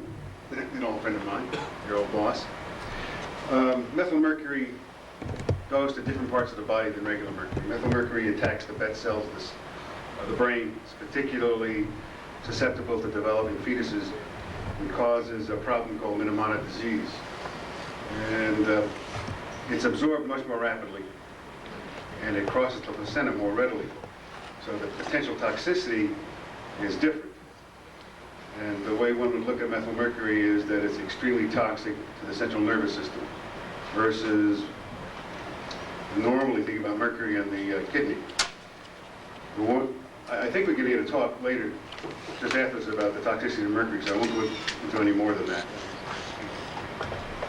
an old friend of mine, your old boss. Methylmercury goes to different parts of the body than regular mercury. Methylmercury attacks the bed cells of the brain. It's particularly susceptible to developing fetuses and causes a problem called mnemonic disease. And it's absorbed much more rapidly, and it crosses the placenta more readily. So the potential toxicity is different. And the way one would look at methylmercury is that it's extremely toxic to the central nervous system versus normally think about mercury in the kidney. I think we can get a talk later, just after this, about the toxicity of mercury, so I won't go into any more than that.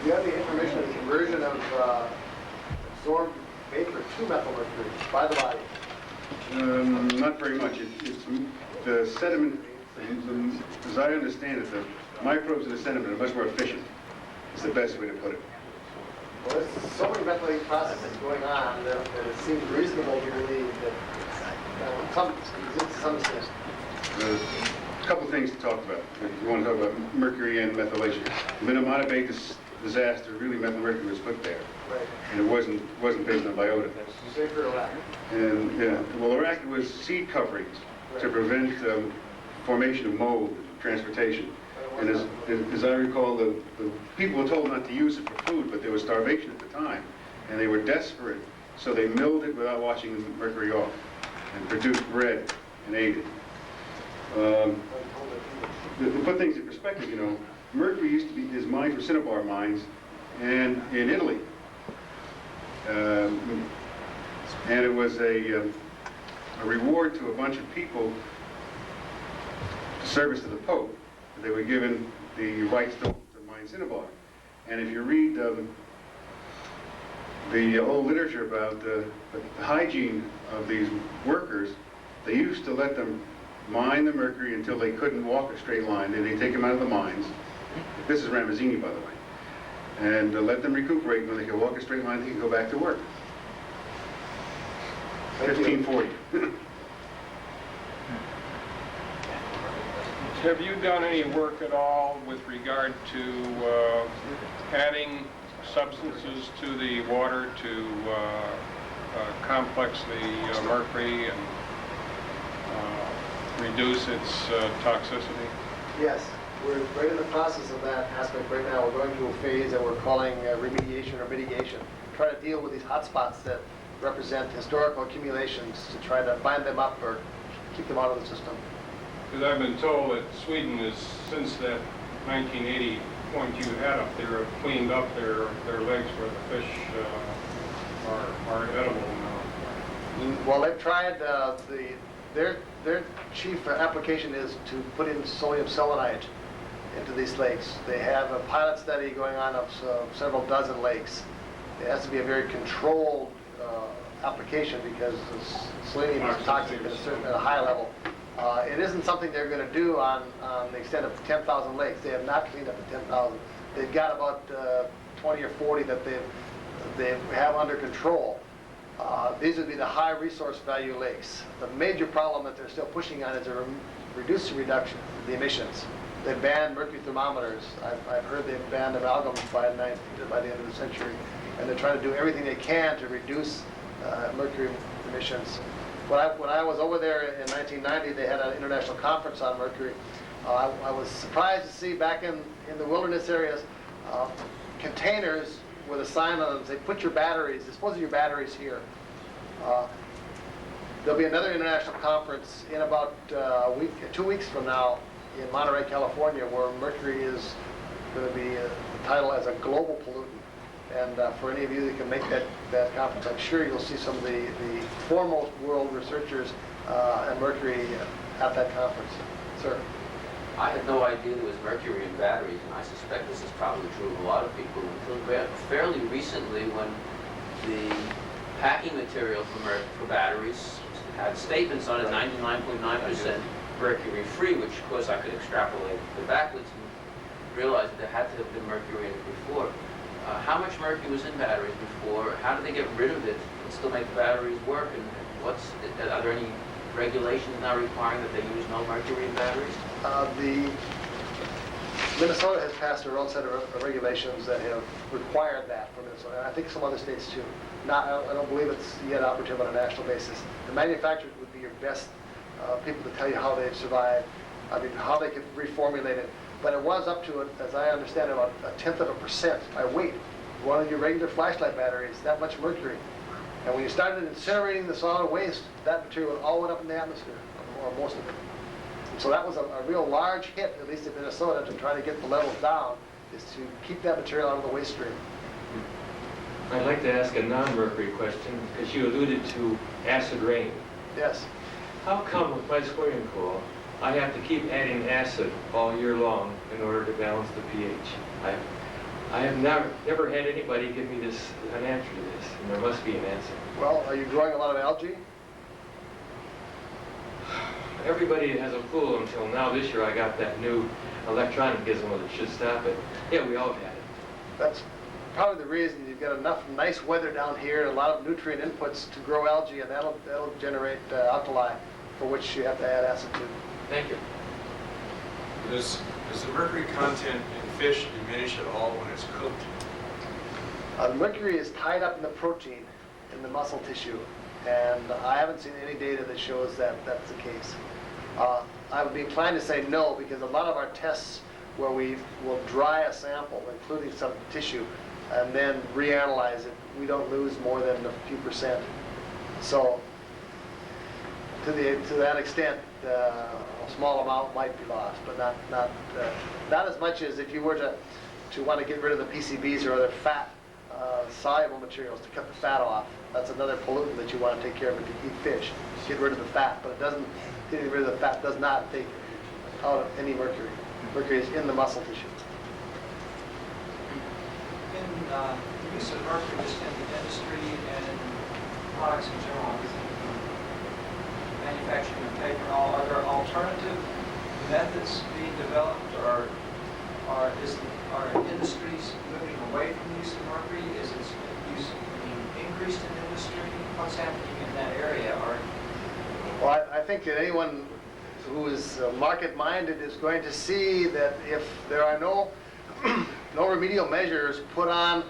Do you have the information on the conversion of absorbed vapor to methylmercury by the body? Not very much. It's the sediment, as I understand it, the microbes in the sediment are much more efficient. It's the best way to put it. Well, there's so many methylating processes going on that it seems reasonable to believe that some extent. A couple of things to talk about. If you want to talk about mercury and methylation. The Minamata disaster, really methylmercury was put there. Right. And it wasn't based on biota. Safer Iraq. And yeah, well, Iraq was seed coverings to prevent formation of mold, transportation. And as I recall, the people were told not to use it for food, but there was starvation at the time, and they were desperate, so they milled it without washing the mercury off, and produced bread and ate it. To put things in perspective, mercury is mined for cinnabar mines, and in Italy, and it was a reward to a bunch of people, service to the Pope. They were given the rights to mine cinnabar. And if you read the old literature about the hygiene of these workers, they used to let them mine the mercury until they couldn't walk a straight line. Then they take them out of the mines. This is Ramazzini, by the way. And let them recuperate. When they could walk a straight line, they could go back to work. 1540. Have you done any work at all with regard to adding substances to the water to complex the mercury and reduce its toxicity? Yes, we're right in the process of that aspect right now. We're going through a phase that we're calling remediation or mitigation. Try to deal with these hot spots that represent historical accumulations to try to bind them up or keep them out of the system. Because I've been told that Sweden is, since that 1980 point you had up there, have cleaned up their lakes where the fish are edible now. Well, they've tried, their chief application is to put in sodium selenite into these lakes. They have a pilot study going on of several dozen lakes. It has to be a very controlled application because selenium is toxic at a high level. It isn't something they're going to do on the extent of 10,000 lakes. They have not cleaned up the 10,000. They've got about 20 or 40 that they have under control. These would be the high resource value lakes. The major problem that they're still pushing on is a reduction of the emissions. They banned mercury thermometers. I've heard they've banned amalgam by the end of the century. And they're trying to do everything they can to reduce mercury emissions. When I was over there in 1990, they had an international conference on mercury. I was surprised to see back in the wilderness areas containers with a sign on them say, put your batteries, dispose of your batteries here. There'll be another international conference in about 2 weeks from now in Monterey, California, where mercury is going to be titled as a global pollutant. And for any of you that can make that conference, I'm sure you'll see some of the foremost world researchers on mercury at that conference. Sir? I had no idea there was mercury in batteries, and I suspect this is probably true of a lot of people until fairly recently, when the packing material for batteries had statements on it, 99.9% mercury-free, which of course I could extrapolate the backwards and realize that there had to have been mercury in it before. How much mercury was in batteries before? How did they get rid of it and still make the batteries work? And are there any regulations now requiring that they use no mercury in batteries? Minnesota has passed their own set of regulations that have required that for Minnesota, and I think some other states too. I don't believe it's yet operative on a national basis. The manufacturers would be your best people to tell you how they've survived, how they could reformulate it. But it was up to, as I understand it, about 1/10% by weight. One of your regular flashlight batteries, that much mercury. And when you started incinerating the solid waste, that material all went up in the atmosphere, or most of it. So that was a real large hit, at least in Minnesota, to try to get the levels down, is to keep that material out of the waste stream. I'd like to ask a non-mercury question, because you alluded to acid rain. Yes. How come with my swimming pool, I have to keep adding acid all year long in order to balance the pH? I have never had anybody give me an answer to this, and there must be an answer. Well, are you growing a lot of algae? Everybody has a pool until now. This year I got that new electronic gizmo that should stop it. Yeah, we all had it. That's probably the reason. You've got enough nice weather down here, a lot of nutrient inputs to grow algae, and that'll generate alkali, for which you have to add acid to. Thank you. Does the mercury content in fish diminish at all when it's cooked? The mercury is tied up in the protein in the muscle tissue, and I haven't seen any data that shows that that's the case. I would be inclined to say no, because a lot of our tests where we will dry a sample, including some tissue, and then reanalyze it, we don't lose more than a few percent. So to that extent, a small amount might be lost, but not as much as if you were to want to get rid of the PCBs or other fat soluble materials to cut the fat off. That's another pollutant that you want to take care of if you eat fish. Get rid of the fat, but getting rid of the fat does not take out any mercury. Mercury is in the muscle tissue. In the use of mercury just in the industry and in products in general, manufacturing of paper and all, are there alternative methods being developed, or are industries moving away from the use of mercury? Is its use being increased in industry? What's happening in that area? Well, I think that anyone who is market-minded is going to see that if there are no remedial measures put on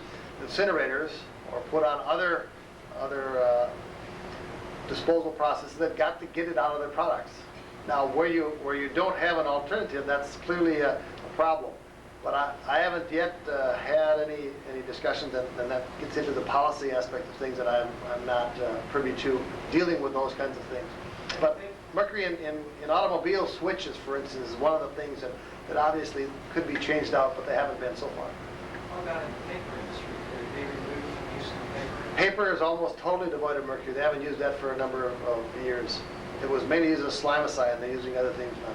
incinerators or put on other disposal processes, they've got to get it out of their products. Now, where you don't have an alternative, that's clearly a problem. But I haven't yet had any discussions, and that gets into the policy aspect of things that I'm not privy to, dealing with those kinds of things. But mercury in automobile switches, for instance, is one of the things that obviously could be changed out, but they haven't been so far. What about in the paper industry? Could it be removed from use in paper? Paper is almost totally devoid of mercury. They haven't used that for a number of years. It was mainly used as slimicide, and they're using other things now.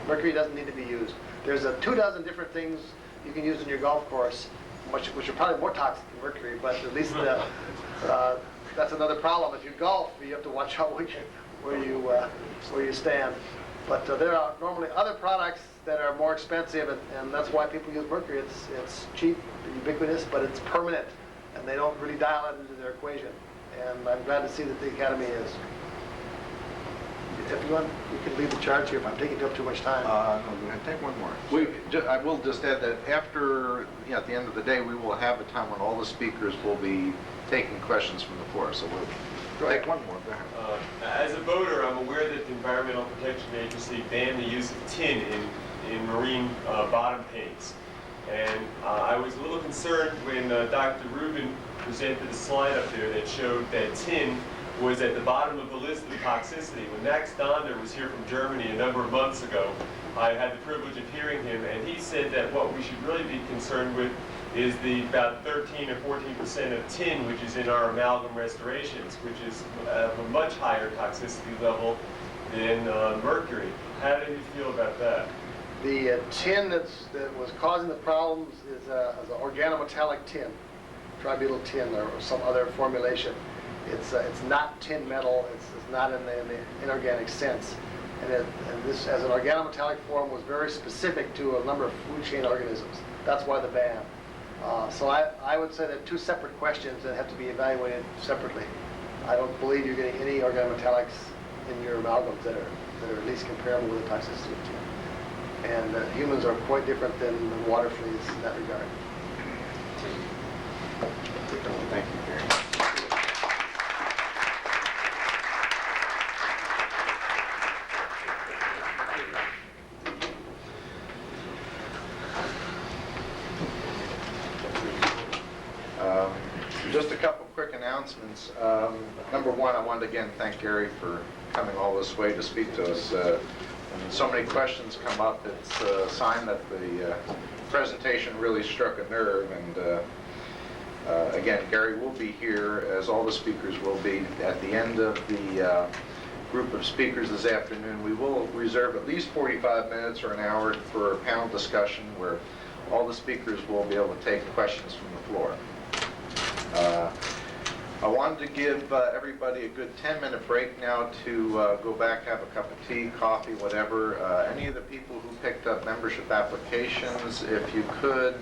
Mercury doesn't need to be used. There's 24 different things you can use in your golf course, which are probably more toxic than mercury, but at least that's another problem. If you golf, you have to watch out where you stand. But there are normally other products that are more expensive, and that's why people use mercury. It's cheap, ubiquitous, but it's permanent, and they don't really dial it into their equation. And I'm glad to see that the Academy is. If you want, you can leave the charts here if I'm taking up too much time. No, go ahead, take one more. I will just add that after, at the end of the day, we will have a time when all the speakers will be taking questions from the floor, so we'll take one more. Go ahead. As a boater, I'm aware that the Environmental Protection Agency banned the use of tin in marine bottom paints. And I was a little concerned when Dr. Rubin presented a slide up there that showed that tin was at the bottom of the list of toxicity. When Max Donder was here from Germany a number of months ago, I had the privilege of hearing him, and he said that what we should really be concerned with is the about 13 or 14% of tin which is in our amalgam restorations, which is of a much higher toxicity level than mercury. How do you feel about that? The tin that was causing the problems is an organometallic tin, tributyl tin or some other formulation. It's not tin metal. It's not in the inorganic sense, and this, as an organometallic form, was very specific to a number of food chain organisms. That's why the ban. So I would say that two separate questions that have to be evaluated separately. I don't believe you're getting any organometallics in your amalgams that are at least comparable with the toxicity of tin. And humans are quite different than the water fleas in that regard. Thank you, Gary. Just a couple quick announcements. Number one, I wanted to again thank Gary for coming all this way to speak to us. When so many questions come up, it's a sign that the presentation really struck a nerve. And again, Gary will be here, as all the speakers will be, at the end of the group of speakers this afternoon. We will reserve at least 45 minutes or an hour for a panel discussion where all the speakers will be able to take questions from the floor. I wanted to give everybody a good 10-minute break now to go back, have a cup of tea, coffee, whatever. Any of the people who picked up membership applications, if you could,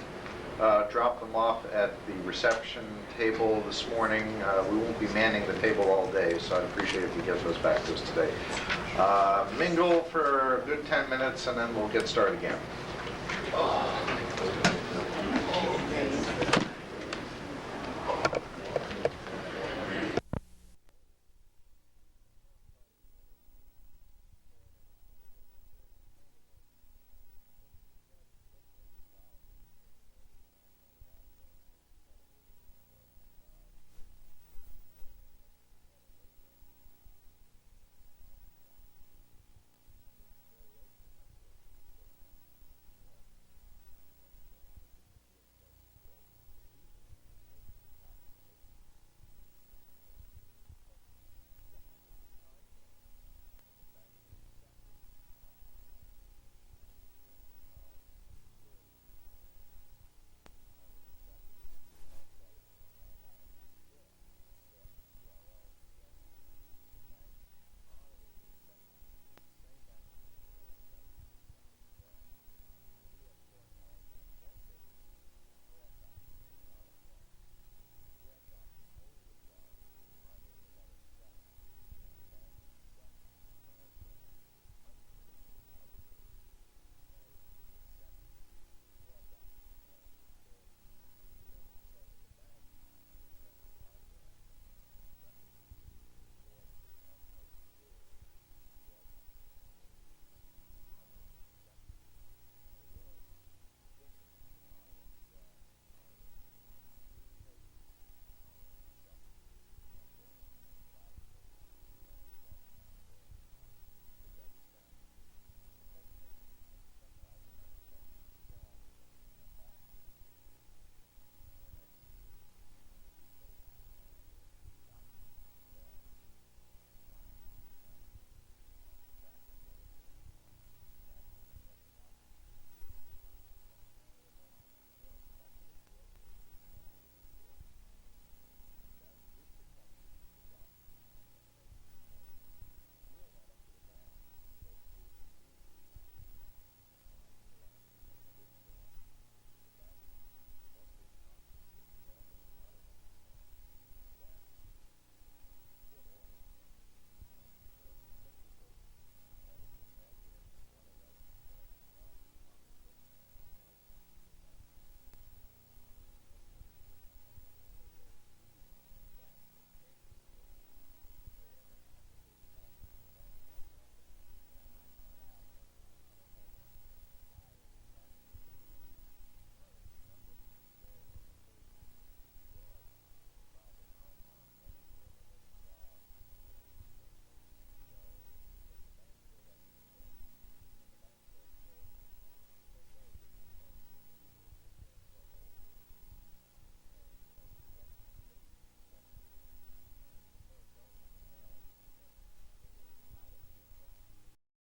drop them off at the reception table this morning. We won't be manning the table all day, so I'd appreciate if you get those back to us today. Mingle for a good 10 minutes, and then we'll get started again.